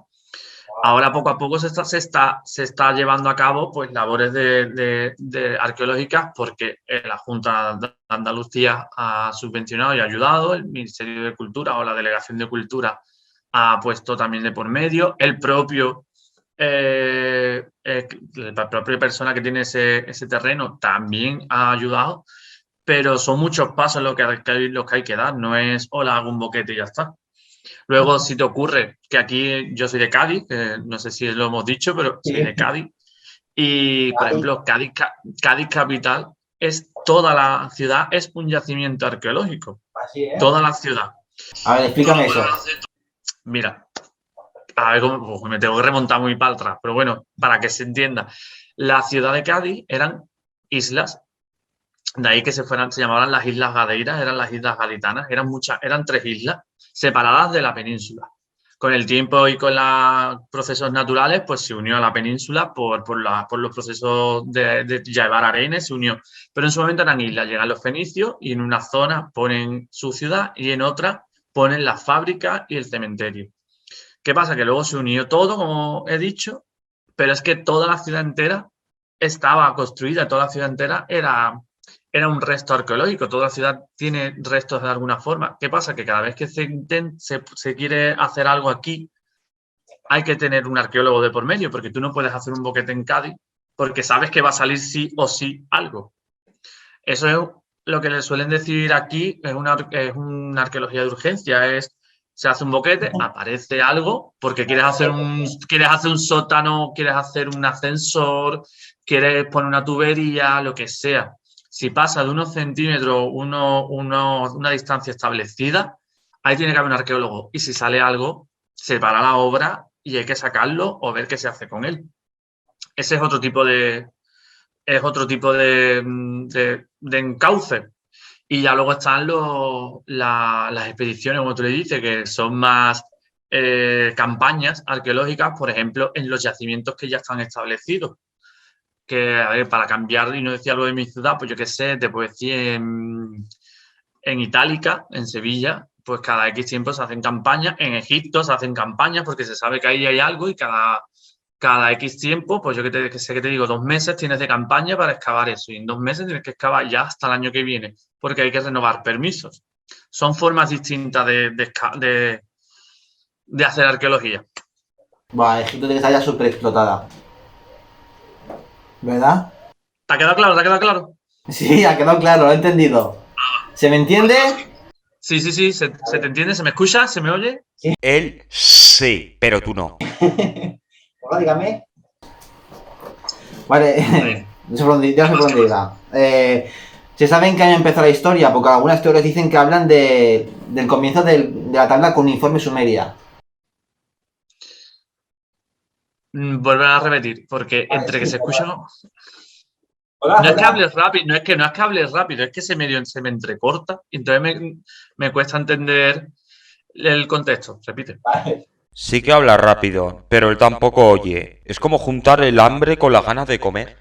Ahora poco a poco se está llevando a cabo pues labores de arqueológicas porque la Junta de Andalucía ha subvencionado y ha ayudado, el Ministerio de Cultura o la Delegación de Cultura ha puesto también de por medio, la propia persona que tiene ese terreno también ha ayudado, pero son muchos pasos los que hay que dar, no es hola, hago un boquete y ya está. Luego, si te ocurre que aquí yo soy de Cádiz, no sé si lo hemos dicho, pero soy de Cádiz, y por ejemplo, Cádiz capital, toda la ciudad es un yacimiento arqueológico. Así es. Toda la ciudad. A ver, explícame eso. Mira, a ver cómo me tengo que remontar muy para atrás, pero bueno, para que se entienda. La ciudad de Cádiz eran islas, de ahí que se llamaban las Islas Gadeiras, eran las Islas Gaditanas, eran 3 islas separadas de la península. Con el tiempo y con los procesos naturales, pues se unió a la península por los procesos de llevar arenas, se unió. Pero en su momento eran islas, llegan los fenicios y en una zona ponen su ciudad y en otra ponen la fábrica y el cementerio. ¿Qué pasa? Que luego se unió todo, como he dicho, pero es que toda la ciudad entera estaba construida, toda la ciudad entera era un resto arqueológico, toda la ciudad tiene restos de alguna forma. ¿Qué pasa? Que cada vez que se quiere hacer algo aquí, hay que tener un arqueólogo de por medio, porque tú no puedes hacer un boquete en Cádiz porque sabes que va a salir sí o sí algo. Eso es lo que le suelen decir aquí, es una arqueología de urgencia, se hace un boquete, aparece algo, porque quieres hacer un sótano, quieres hacer un ascensor, quieres poner una tubería, lo que sea. Si pasa de unos centímetros una distancia establecida, ahí tiene que haber un arqueólogo. Y si sale algo, se para la obra y hay que sacarlo o ver qué se hace con él. Ese es otro tipo de encauce. Y ya luego están las expediciones, como tú le dices, que son más campañas arqueológicas, por ejemplo, en los yacimientos que ya están establecidos. Que, a ver, para cambiar y no decir algo de mi ciudad, pues yo qué sé, te puedo decir en Itálica, en Sevilla, pues cada X tiempo se hacen campañas, en Egipto se hacen campañas porque se sabe que ahí hay algo y cada X tiempo, pues yo que te digo, 2 meses tienes de campaña para excavar eso y en 2 meses tienes que excavar ya hasta el año que viene porque hay que renovar permisos. Son formas distintas de hacer arqueología. Buah, Egipto tiene que estar ya súper explotada. ¿Verdad? ¿Te ha quedado claro? ¿Te ha quedado claro? Sí, ha quedado claro, lo he entendido. ¿Se me entiende? Sí, ¿se te entiende? ¿Se me escucha? ¿Se me oye? Él sí, pero tú no. Hola, dígame. Vale, ya sé por dónde iba. ¿Se sabe en qué año empezó la historia? Porque algunas teorías dicen que hablan del comienzo de la tabla cuneiforme sumeria. Volver a repetir, porque entre que se escucha... Hola, no es que hables rápido, no es que hables rápido, es que se me entrecorta y entonces me cuesta entender el contexto. Repite. Sí que habla rápido, pero él tampoco oye. Es como juntar el hambre con las ganas de comer.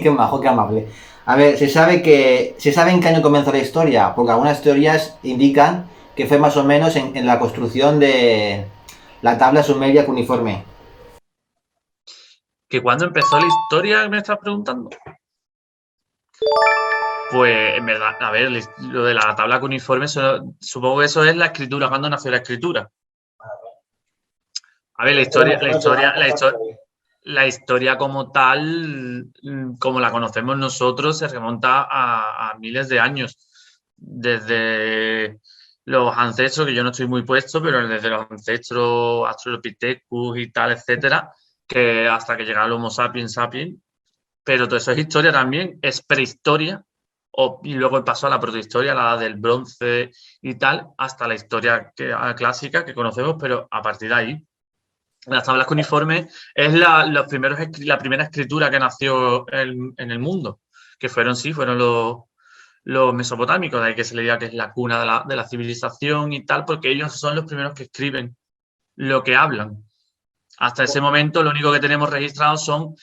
Qué majo, qué amable. A ver, ¿se sabe en qué año comenzó la historia? Porque algunas teorías indican que fue más o menos en la construcción de la tabla sumeria cuneiforme. ¿Que cuándo empezó la historia me estás preguntando? Pues en verdad, a ver, lo de la tabla cuneiforme, supongo que eso es la escritura, cuando nació la escritura. A ver, la historia como tal, como la conocemos nosotros, se remonta a miles de años. Desde los ancestros, que yo no estoy muy puesto, pero desde los ancestros Australopithecus y tal, etcétera, que hasta que llega el Homo sapiens sapiens. Pero todo eso es historia también, es prehistoria, y luego pasó a la protohistoria, a la edad del bronce y tal, hasta la historia clásica que conocemos, pero a partir de ahí. Las tablas cuneiformes es la primera escritura que nació en el mundo, que fueron los mesopotámicos, de ahí que se le diga que es la cuna de la civilización y tal, porque ellos son los primeros que escriben lo que hablan. Hasta ese momento lo único que tenemos registrado son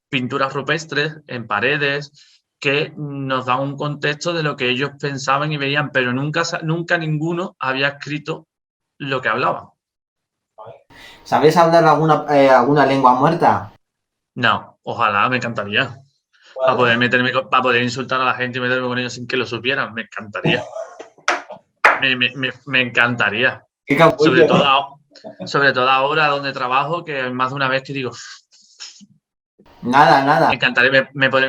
pinturas rupestres en paredes que nos dan un contexto de lo que ellos pensaban y veían, pero nunca ninguno había escrito lo que hablaban. ¿Sabéis hablar alguna lengua muerta? No, ojalá, me encantaría. Para poder insultar a la gente y meterme con ellos sin que lo supieran, me encantaría. Me encantaría. Qué capullo. Sobre todo ahora donde trabajo, que más de una vez que digo, Nada, nada. Me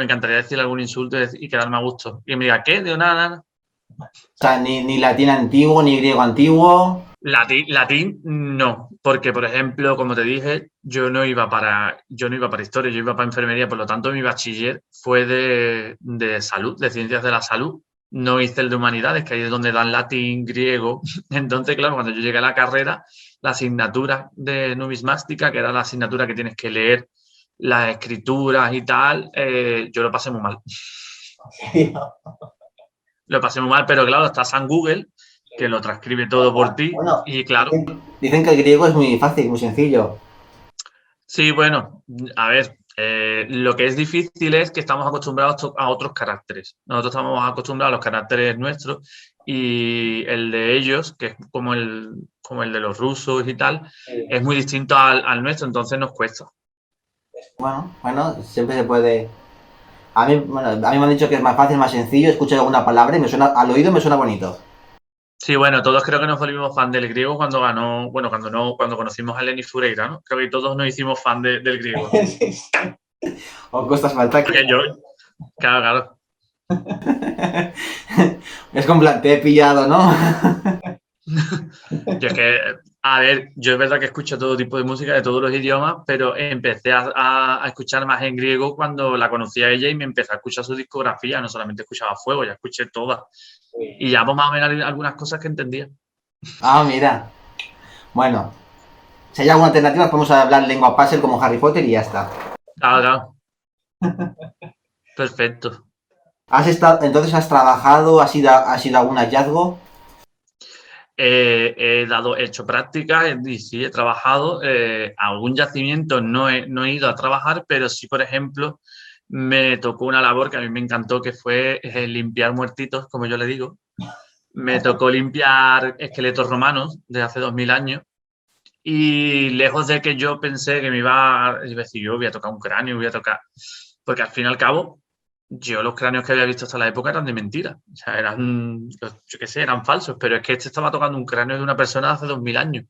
encantaría decir algún insulto y quedarme a gusto. Y me diga, ¿qué? Digo, nada, nada. O sea, ni latín antiguo, ni griego antiguo. Latín, no, porque por ejemplo, como te dije, yo no iba para historia, yo iba para enfermería, por lo tanto mi bachiller fue de salud, de ciencias de la salud. No hice el de humanidades, que ahí es donde dan latín, griego. Entonces, claro, cuando yo llegué a la carrera, la asignatura de numismática, que era la asignatura que tienes que leer las escrituras y tal, yo lo pasé muy mal. Lo pasé muy mal, pero claro, está San Google, que lo transcribe todo por ti, Bueno, y claro. Dicen que el griego es muy fácil, muy sencillo. Sí, bueno, a ver, lo que es difícil es que estamos acostumbrados a otros caracteres. Nosotros estamos acostumbrados a los caracteres nuestros y el de ellos, que es como el de los rusos y tal, es muy distinto al nuestro, entonces nos cuesta. Bueno, siempre se puede. Bueno, a mí me han dicho que es más fácil, más sencillo. Escucho alguna palabra y me suena, al oído me suena bonito. Sí, bueno, todos creo que nos volvimos fan del griego cuando ganó, bueno, cuando conocimos a Lenny Fureira, ¿no? Creo que todos nos hicimos fan del griego. O Costas Maltaki. Porque claro. Es como plan, te he pillado, ¿no? Yo es que, a ver, yo es verdad que escucho todo tipo de música de todos los idiomas, pero empecé a escuchar más en griego cuando la conocí a ella y me empecé a escuchar su discografía, no solamente escuchaba Fuego, ya escuché todas. Y ya pues, más o menos algunas cosas que entendía. Ah, mira. Bueno, si hay alguna alternativa, podemos hablar lengua puzzle como Harry Potter y ya está. Claro. Perfecto. Entonces has trabajado, has ido algún hallazgo. He hecho prácticas y sí, he trabajado. Algún yacimiento no he ido a trabajar, pero sí, por ejemplo, me tocó una labor que a mí me encantó, que fue limpiar muertitos, como yo le digo. Me tocó limpiar esqueletos romanos de hace 2000 años y lejos de que yo pensé que me iba a decir, yo voy a tocar un cráneo, voy a tocar... Porque al fin y al cabo, yo los cráneos que había visto hasta la época eran de mentira. O sea, yo qué sé, eran falsos, pero es que este estaba tocando un cráneo de una persona de hace 2000 años.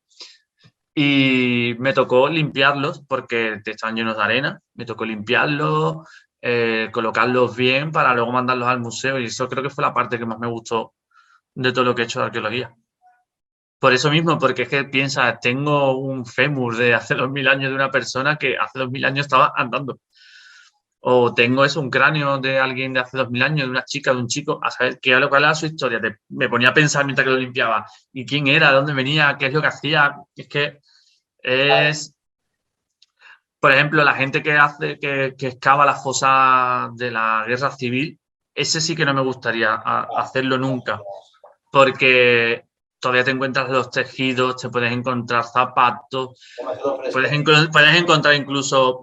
Y me tocó limpiarlos porque estaban llenos de arena. Me tocó limpiarlos, colocarlos bien para luego mandarlos al museo. Y eso creo que fue la parte que más me gustó de todo lo que he hecho de arqueología. Por eso mismo, porque es que piensa, tengo un fémur de hace 2000 años de una persona que hace 2000 años estaba andando. O tengo eso, un cráneo de alguien de hace 2000 años, de una chica, de un chico, a saber qué cuál era su historia. Me ponía a pensar mientras que lo limpiaba. ¿Y quién era? ¿De dónde venía? ¿Qué es lo que hacía? Es que es... Por ejemplo, la gente que excava las fosas de la guerra civil, ese sí que no me gustaría hacerlo nunca. Porque todavía te encuentras los tejidos, te puedes encontrar zapatos, puedes encontrar incluso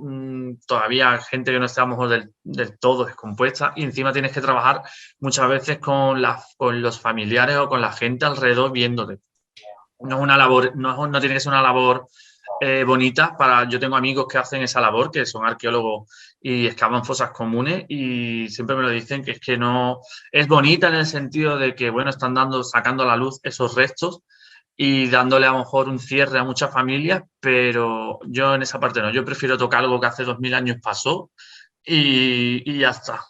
todavía gente que no está a lo mejor del todo descompuesta y encima tienes que trabajar muchas veces con los familiares o con la gente alrededor viéndote. No es una labor, no tiene que ser una labor bonita. Yo tengo amigos que hacen esa labor, que son arqueólogos y excavan fosas comunes y siempre me lo dicen que es que no es bonita en el sentido de que, bueno, están sacando a la luz esos restos y dándole a lo mejor un cierre a muchas familias, pero yo en esa parte no. Yo prefiero tocar algo que hace 2000 años pasó y ya está.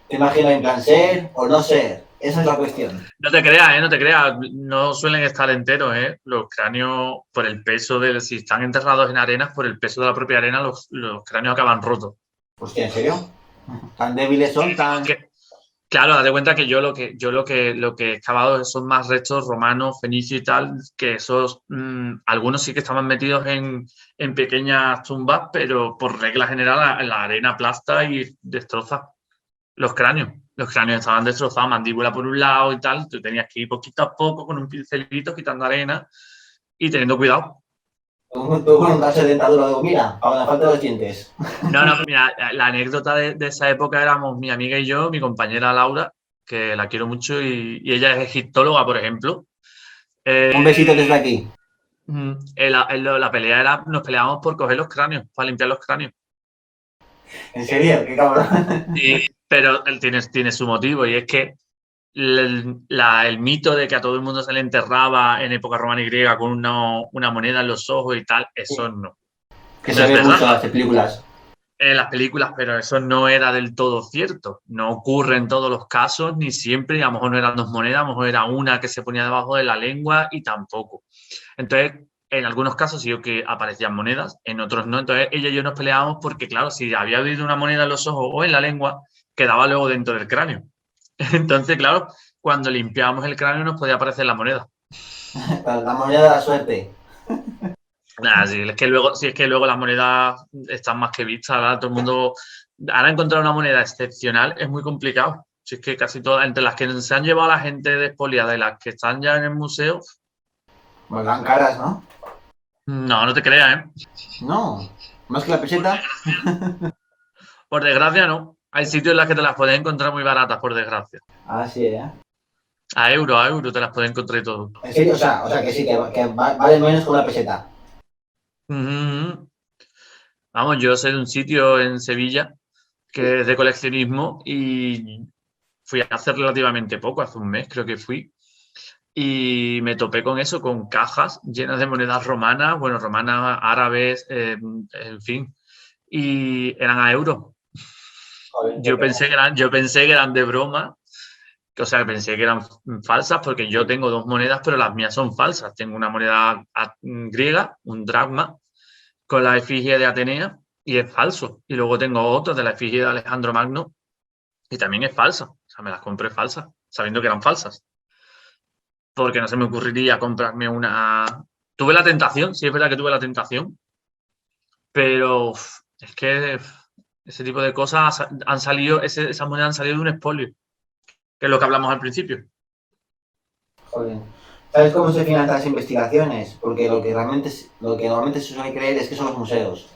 ¿Te imaginas en plan ser o no ser? Esa es la cuestión. No te creas, no te creas. No suelen estar enteros, Los cráneos, por el peso si están enterrados en arenas, por el peso de la propia arena, los cráneos acaban rotos. Hostia, ¿en serio? ¿Tan débiles son? Claro, date cuenta que yo lo que he excavado son más restos romanos, fenicios y tal, que esos, algunos sí que estaban metidos en pequeñas tumbas, pero por regla general la arena aplasta y destroza los cráneos. Los cráneos estaban destrozados, mandíbula por un lado y tal, tú tenías que ir poquito a poco con un pincelito quitando arena y teniendo cuidado. Tú con un brazo de dentadura de mira, para la falta de los dientes. No, mira, la anécdota de esa época éramos mi amiga y yo, mi compañera Laura, que la quiero mucho, y ella es egiptóloga, por ejemplo. Un besito desde aquí. La pelea era, nos peleábamos por coger los cráneos, para limpiar los cráneos. ¿En serio? Qué cabrón. Sí, pero él tiene su motivo, y es que el mito de que a todo el mundo se le enterraba en época romana y griega con una moneda en los ojos y tal, eso no. Que se ve mucho en las películas. en las películas, pero eso no era del todo cierto. No ocurre en todos los casos, ni siempre. Y a lo mejor no eran 2 monedas, a lo mejor era una que se ponía debajo de la lengua y tampoco. Entonces, en algunos casos sí que aparecían monedas, en otros no. Entonces, ella y yo nos peleábamos porque, claro, si había habido una moneda en los ojos o en la lengua, quedaba luego dentro del cráneo. Entonces, claro, cuando limpiábamos el cráneo nos podía aparecer la moneda. La moneda de la suerte. Nada, si es que luego las monedas están más que vistas, ahora todo el mundo, ahora encontrar una moneda excepcional es muy complicado. Si es que casi todas, entre las que se han llevado a la gente despoliada y las que están ya en el museo, Pues dan caras, ¿no? no te creas, ¿eh? No, más que la peseta. Por desgracia no. Hay sitios en los que te las puedes encontrar muy baratas, por desgracia. Ah, sí, ¿eh? A euro te las puedes encontrar y todo. ¿En serio? O sea que sí, que vale menos que una peseta. Ujú. Vamos, yo sé de un sitio en Sevilla que es de coleccionismo y fui hace relativamente poco, hace un mes creo que fui, y me topé con eso, con cajas llenas de monedas romanas, bueno, romanas, árabes, en fin, y eran a euros. Yo pensé que eran de broma, o sea, pensé que eran falsas porque yo tengo 2 monedas, pero las mías son falsas. Tengo una moneda griega, un dracma, con la efigie de Atenea y es falso. Y luego tengo otro de la efigie de Alejandro Magno y también es falsa. O sea, me las compré falsas, sabiendo que eran falsas. Porque no se me ocurriría comprarme una... Tuve la tentación, sí es verdad que tuve la tentación, pero es que ese tipo de cosas han salido, esas monedas han salido de un expolio, que es lo que hablamos al principio. Joder. ¿Sabes cómo se financian las investigaciones? Porque lo que normalmente se suele creer es que son los museos.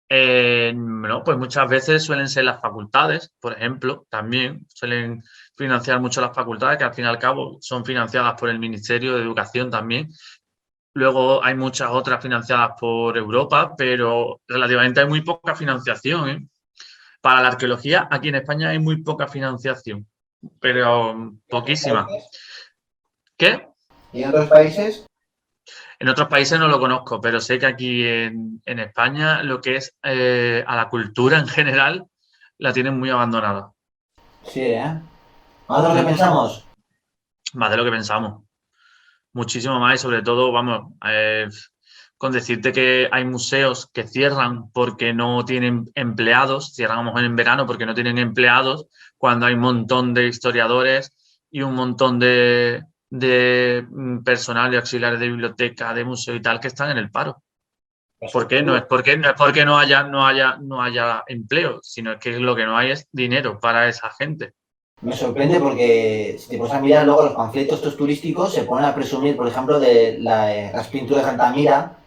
No, pues muchas veces suelen ser las facultades, por ejemplo, también suelen financiar mucho las facultades, que al fin y al cabo son financiadas por el Ministerio de Educación también. Luego hay muchas otras financiadas por Europa, pero relativamente hay muy poca financiación, ¿eh? Para la arqueología, aquí en España hay muy poca financiación, pero poquísima. ¿Qué? ¿Y en otros países? En otros países no lo conozco, pero sé que aquí en España lo que es a la cultura en general la tienen muy abandonada. Sí, ¿eh? Más de lo que pensamos. Más de lo que pensamos. Muchísimo más y sobre todo, vamos, con decirte que hay museos que cierran porque no tienen empleados, cierran a lo mejor en verano porque no tienen empleados, cuando hay un montón de historiadores y un montón de personal y auxiliares de biblioteca, de museo y tal que están en el paro. ¿Por qué? No es porque no haya empleo, sino es que lo que no hay es dinero para esa gente. Me sorprende porque si te pones a mirar luego los panfletos estos turísticos se ponen a presumir, por ejemplo, de las pinturas de Altamira.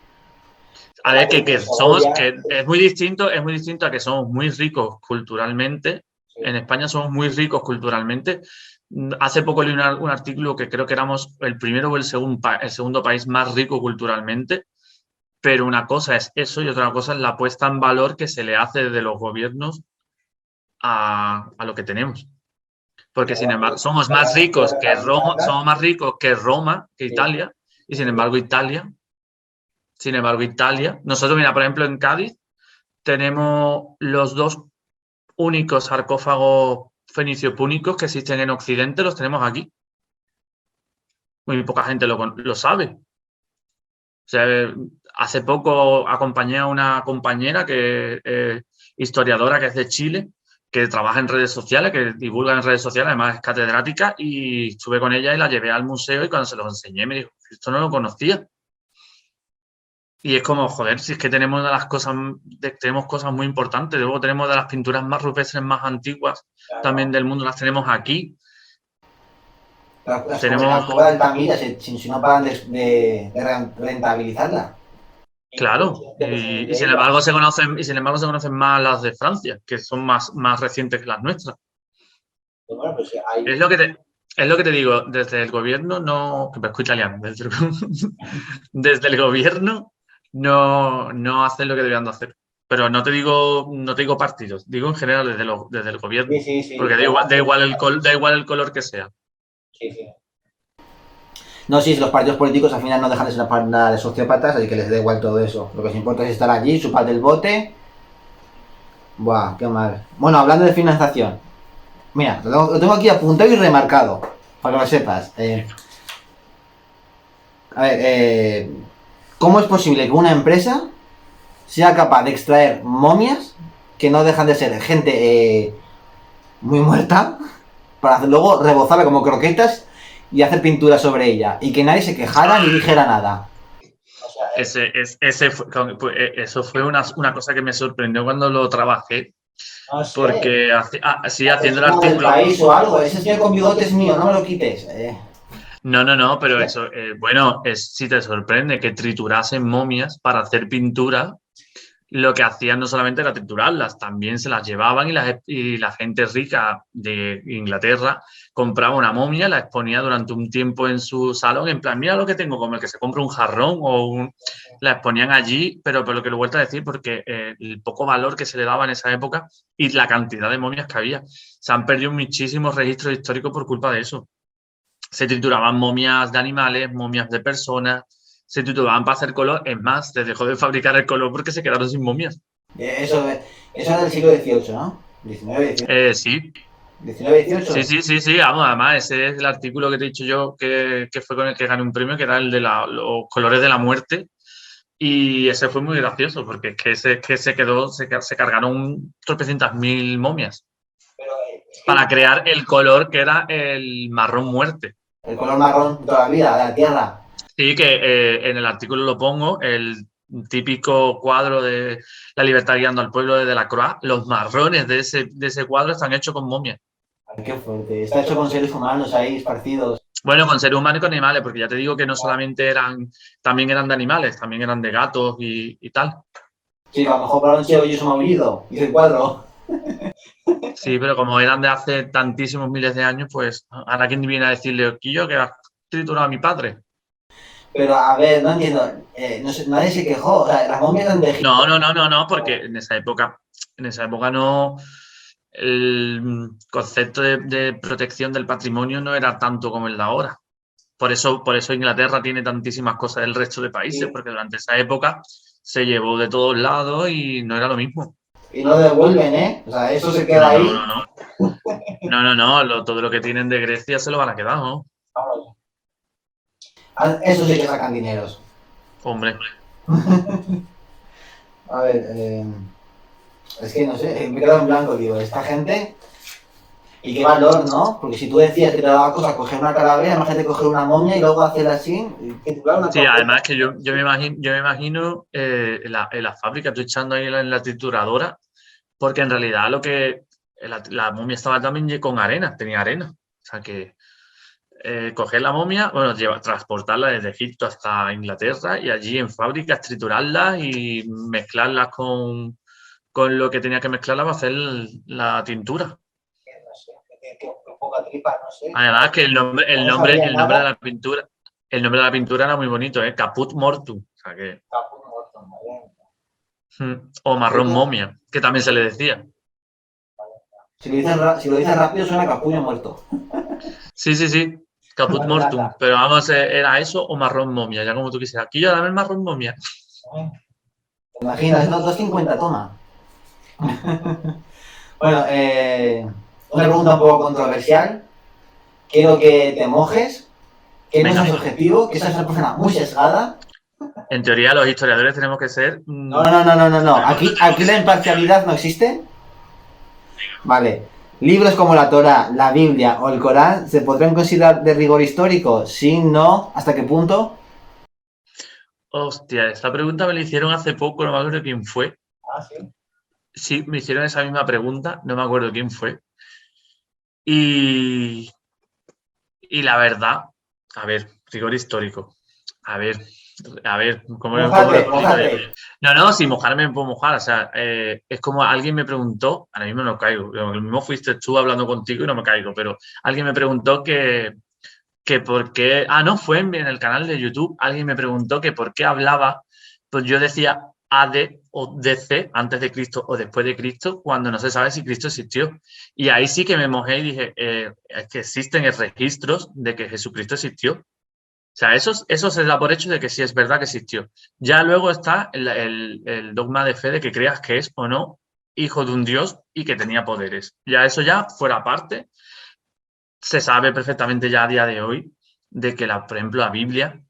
A ver, que es muy distinto a que somos muy ricos culturalmente. Sí. En España somos muy ricos culturalmente. Hace poco leí un artículo que creo que éramos el primero o el segundo país más rico culturalmente, pero una cosa es eso y otra cosa es la puesta en valor que se le hace desde los gobiernos a lo que tenemos. Porque, sin embargo, somos más ricos que Roma, que Italia, y sin embargo Italia, nosotros, mira, por ejemplo, en Cádiz tenemos los 2 únicos sarcófagos fenicio-púnicos que existen en Occidente, los tenemos aquí. Muy poca gente lo sabe. O sea, hace poco acompañé a una compañera que historiadora que es de Chile, que trabaja en redes sociales, que divulga en redes sociales, además es catedrática, y estuve con ella y la llevé al museo y cuando se los enseñé me dijo, esto no lo conocía. Y es como, joder, si es que tenemos tenemos cosas muy importantes. Luego tenemos de las pinturas más rupestres más antiguas, claro, también del mundo, las tenemos aquí. Las cobras de Altamira, si no paran de rentabilizarla. Claro, y sin embargo se conocen más las de Francia, que son más recientes que las nuestras. Bueno, pues hay... Es lo que te digo, desde el gobierno no, que me escucho italiano, desde el gobierno no hacen lo que deberían de hacer. Pero no te digo partidos, digo en general desde el gobierno. Sí, porque da igual el color que sea. Sí. No, sí, los partidos políticos al final no dejan de ser una panda de sociópatas, así que les da igual todo eso. Lo que les importa es estar allí, chupar del bote Buah, qué mal. Bueno, hablando de financiación. Mira, lo tengo aquí apuntado y remarcado. Para que lo sepas. A ver, ¿cómo es posible que una empresa sea capaz de extraer momias que no dejan de ser gente muy muerta para luego rebozarla como croquetas y hacer pintura sobre ella y que nadie se quejara ni dijera nada? Eso fue una cosa que me sorprendió cuando lo trabajé, No sé. porque sí, haciendo el Del artículo. país o algo. Ese señor con bigote es mío, no me lo quites. No, pero eso, bueno, si te sorprende que triturasen momias para hacer pintura, lo que hacían no solamente era triturarlas, también se las llevaban y la gente rica de Inglaterra compraba una momia, la exponía durante un tiempo en su salón, en plan, mira lo que tengo, como el que se compra un jarrón la exponían allí, pero por lo que lo he vuelto a decir, porque el poco valor que se le daba en esa época y la cantidad de momias que había. Se han perdido muchísimos registros históricos por culpa de eso. Se trituraban momias de animales, momias de personas, se trituraban para hacer color. Es más, se dejó de fabricar el color porque se quedaron sin momias. Eso era del siglo XVIII, ¿no? 19, 18. Sí. 19, 18. Sí, vamos, además ese es el artículo que te he dicho yo que fue con el que gané un premio, que era el de los colores de la muerte. Y ese fue muy gracioso porque es que se cargaron tropecientas mil momias para crear el color que era el marrón muerte. El color marrón de toda la vida, de la tierra. Sí, que en el artículo lo pongo, el típico cuadro de La libertad guiando al pueblo de Delacroix, los marrones de ese cuadro están hechos con momias. Ay, qué fuerte. Está hecho con seres humanos ahí esparcidos. Bueno, con seres humanos y con animales, porque ya te digo que no solamente también eran de animales, también eran de gatos y tal. Sí, a lo mejor para un ciego y es un maullido. Dice el cuadro. Sí, pero como eran de hace tantísimos miles de años, pues ahora quién viene a decirle, Quillo, que has triturado a mi padre. Pero a ver, no entiendo. No sé, nadie se quejó. O sea, las momias eran de Egipto. No, porque en esa época no. El concepto de protección del patrimonio no era tanto como el de ahora. Por eso Inglaterra tiene tantísimas cosas del resto de países, Sí. porque durante esa época se llevó de todos lados y no era lo mismo. Y no devuelven, ¿eh? O sea, eso se queda ahí. No. Todo lo que tienen de Grecia se lo van a quedar, ¿no? Eso sí que sacan dineros. Hombre. A ver, es que no sé, me he quedado en blanco, digo, esta gente. Y qué valor, ¿no? Porque si tú decías que te daba cosa coger una calavera, imagínate coger una momia y luego hacerla así. Sí, además que yo me imagino en la fábrica, tú echando ahí en la trituradora, porque en realidad la momia estaba también con arena, tenía arena. O sea que coger la momia, bueno, transportarla desde Egipto hasta Inglaterra y allí en fábricas triturarla y mezclarlas con lo que tenía que mezclarla para hacer la tintura. Además que el nombre de la pintura, era muy bonito, Caput Mortuum. O sea que, o marrón momia, que también se le decía. Si lo dices rápido suena capullo muerto. Sí, Caput Mortuum. Pero vamos, era eso o marrón momia, ya como tú quisieras. Aquí yo dame el marrón momia. ¿Te imaginas? No, 2,50, toma. Bueno, una pregunta un poco controversial. Quiero que te mojes, que no seas objetivo, que seas una persona muy sesgada. En teoría, los historiadores tenemos que ser. No. Aquí la imparcialidad no existe. Vale. Libros como la Torá, la Biblia o el Corán se podrán considerar de rigor histórico. Sí, no, ¿hasta qué punto? Hostia, esta pregunta me la hicieron hace poco, no me acuerdo quién fue. Ah, sí. Sí, me hicieron esa misma pregunta, no me acuerdo quién fue. Y la verdad, a ver, rigor histórico. A ver, ¿cómo lo explico? No, si mojarme me puedo mojar. O sea, es como alguien me preguntó, ahora mismo no caigo, lo mismo fuiste tú hablando contigo y no me caigo, pero alguien me preguntó que por qué, no, fue en el canal de YouTube, alguien me preguntó que por qué hablaba, pues yo decía AD o DC, antes de Cristo o después de Cristo, cuando no se sabe si Cristo existió. Y ahí sí que me mojé y dije, es que existen registros de que Jesucristo existió. O sea, eso se da por hecho de que sí es verdad que existió. Ya luego está el dogma de fe de que creas que es o no hijo de un dios y que tenía poderes. Ya eso ya fuera parte. Se sabe perfectamente ya a día de hoy de que, por ejemplo, la Biblia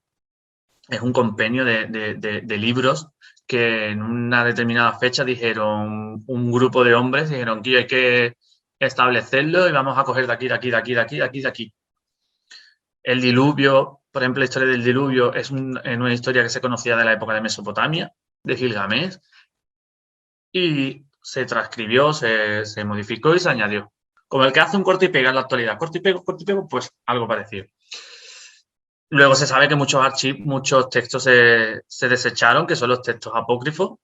es un compendio de libros que en una determinada fecha dijeron, un grupo de hombres dijeron que hay que establecerlo y vamos a coger de aquí, de aquí, de aquí, de aquí, de aquí, de aquí. El diluvio, por ejemplo, la historia del diluvio es una historia que se conocía de la época de Mesopotamia, de Gilgamesh, y se transcribió, se modificó y se añadió. Como el que hace un corte y pega en la actualidad. Corte y pego, pues algo parecido. Luego se sabe que muchos textos se desecharon, que son los textos apócrifos.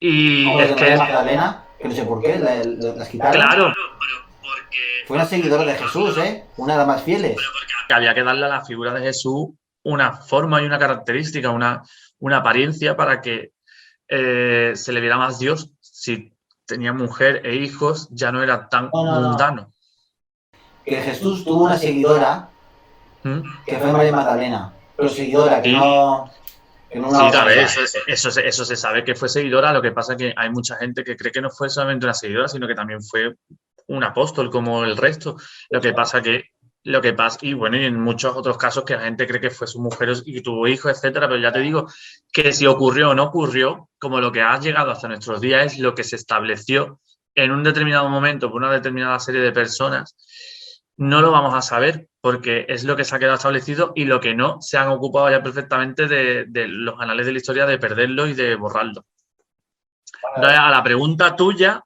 Y Como es de María Magdalena, que no sé por qué, las quitaron. Claro. Fue una seguidora de Jesús, una de las más fieles. Que había que darle a la figura de Jesús una forma y una característica, una apariencia para que se le viera más Dios. Si tenía mujer e hijos, ya no era tan mundano. Que Jesús tuvo una seguidora que fue María Magdalena, pero seguidora, que no... Sí, a ver, eso se sabe que fue seguidora. Lo que pasa es que hay mucha gente que cree que no fue solamente una seguidora, sino que también fue un apóstol como el resto. Lo que pasa, y bueno, y en muchos otros casos que la gente cree que fue su mujer y tuvo hijos, etcétera, pero ya te digo que si ocurrió o no ocurrió, como lo que ha llegado hasta nuestros días es lo que se estableció en un determinado momento por una determinada serie de personas, no lo vamos a saber porque es lo que se ha quedado establecido y lo que no se han ocupado ya perfectamente de los anales de la historia de perderlo y de borrarlo. Entonces, a la pregunta tuya,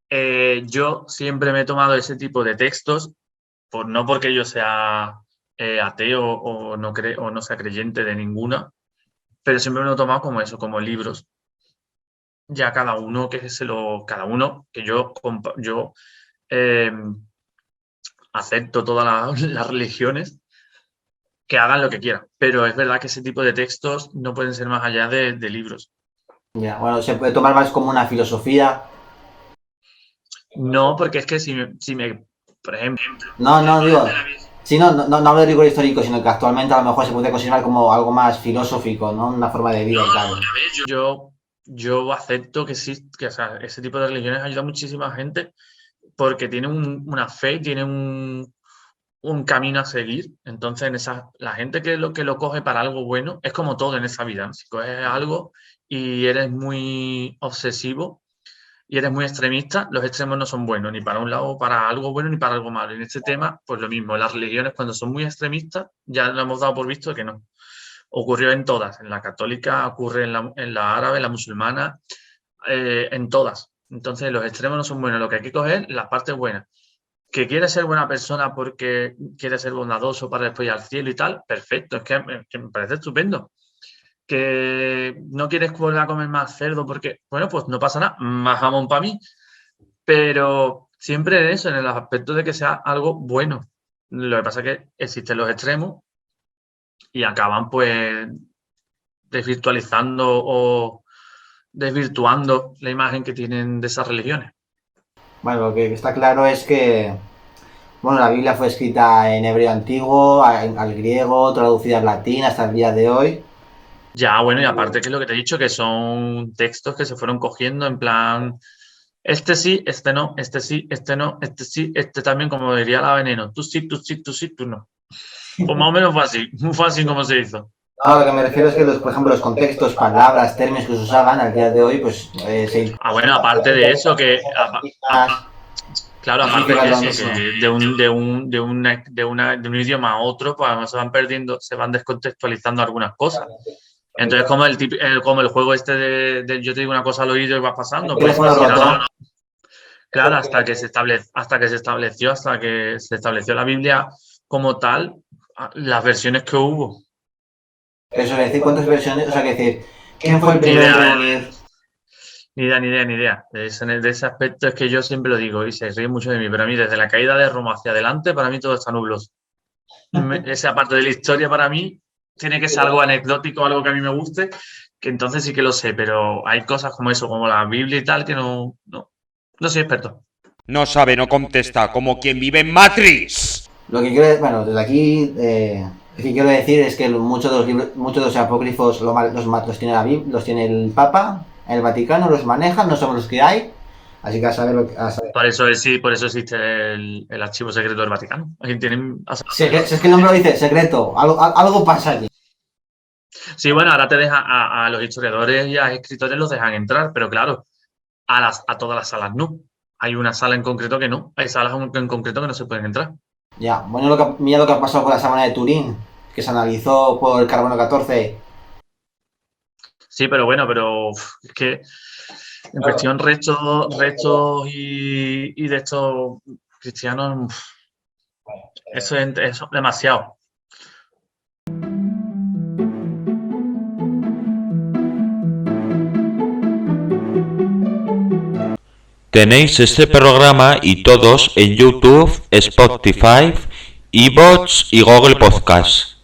yo siempre me he tomado ese tipo de textos, no porque yo sea ateo o no sea creyente de ninguna, pero siempre me lo he tomado como eso, como libros. Ya cada uno que yo acepto todas las religiones, que hagan lo que quieran, pero es verdad que ese tipo de textos no pueden ser más allá de libros. Ya, bueno, se puede tomar más como una filosofía. No, porque es que si me por ejemplo... No, digo... Sí, no hablo de rigor histórico, sino que actualmente a lo mejor se puede considerar como algo más filosófico, ¿no? Una forma de vida y tal. Yo acepto que sí, que o sea, ese tipo de religiones ayuda a muchísima gente porque tienen una fe, tienen un camino a seguir. Entonces, la gente que lo coge para algo bueno, es como todo en esa vida. Si coges algo y eres muy obsesivo y eres muy extremista, los extremos no son buenos, ni para un lado, para algo bueno, ni para algo malo. En este tema, pues lo mismo. Las religiones, cuando son muy extremistas, ya lo hemos dado por visto que no. Ocurrió en todas. En la católica, ocurre en la árabe, en la musulmana, en todas. Entonces, los extremos no son buenos. Lo que hay que coger, las partes buenas. Que quiere ser buena persona porque quiere ser bondadoso para después ir al cielo y tal, perfecto, es que me parece estupendo. Que no quieres volver a comer más cerdo porque, bueno, pues no pasa nada, más jamón para mí, pero siempre en eso, en el aspecto de que sea algo bueno. Lo que pasa es que existen los extremos y acaban pues desvirtualizando o desvirtuando la imagen que tienen de esas religiones. Bueno, lo que está claro es que, bueno, la Biblia fue escrita en hebreo antiguo, al griego, traducida al latín hasta el día de hoy. Ya, bueno, y aparte que es lo que te he dicho, que son textos que se fueron cogiendo en plan, este sí, este no, este sí, este no, este sí, este también, como diría la Veneno, tú sí, tú sí, tú sí, tú no. Pues más o menos fue así como se hizo. No, lo que me refiero es que, por ejemplo, los contextos, palabras, términos que se usaban al día de hoy, pues bueno, aparte de eso, que... Claro, aparte de eso, que de un idioma a otro, pues se van perdiendo, se van descontextualizando algunas cosas. Entonces, como el juego este de yo te digo una cosa al oído y vas pasando, pues claro, hasta que se estableció la Biblia como tal, las versiones que hubo. Eso es decir, ¿cuántas versiones? O sea, que decir, ¿quién fue el primero en reunir? Ni idea. De ese aspecto es que yo siempre lo digo y se ríe mucho de mí, pero a mí desde la caída de Roma hacia adelante, para mí todo está nubloso. Esa parte de la historia para mí tiene que ser algo anecdótico, algo que a mí me guste, que entonces sí que lo sé, pero hay cosas como eso, como la Biblia y tal, que no soy experto. No sabe, no contesta, como quien vive en Matrix. Lo que quiero, bueno, desde aquí, lo que quiero decir es que muchos de los libros, muchos de los apócrifos los tiene el Papa, el Vaticano, los manejan, no somos los que hay, Así que a saber lo que... A saber. Por eso existe el archivo secreto del Vaticano. Aquí tienen... Si es que el nombre lo dice, secreto. Algo pasa aquí. Sí, bueno, ahora te deja a los historiadores y a escritores los dejan entrar, pero claro, a todas las salas no. Hay una sala en concreto que no. Hay salas en concreto que no se pueden entrar. Ya, bueno, mira lo que ha pasado con la sábana de Turín, que se analizó por el carbono 14. Sí, pero bueno, es que en cuestión restos y de estos cristianos, eso es demasiado. Tenéis este programa y todos en YouTube, Spotify, iVoox y Google Podcast.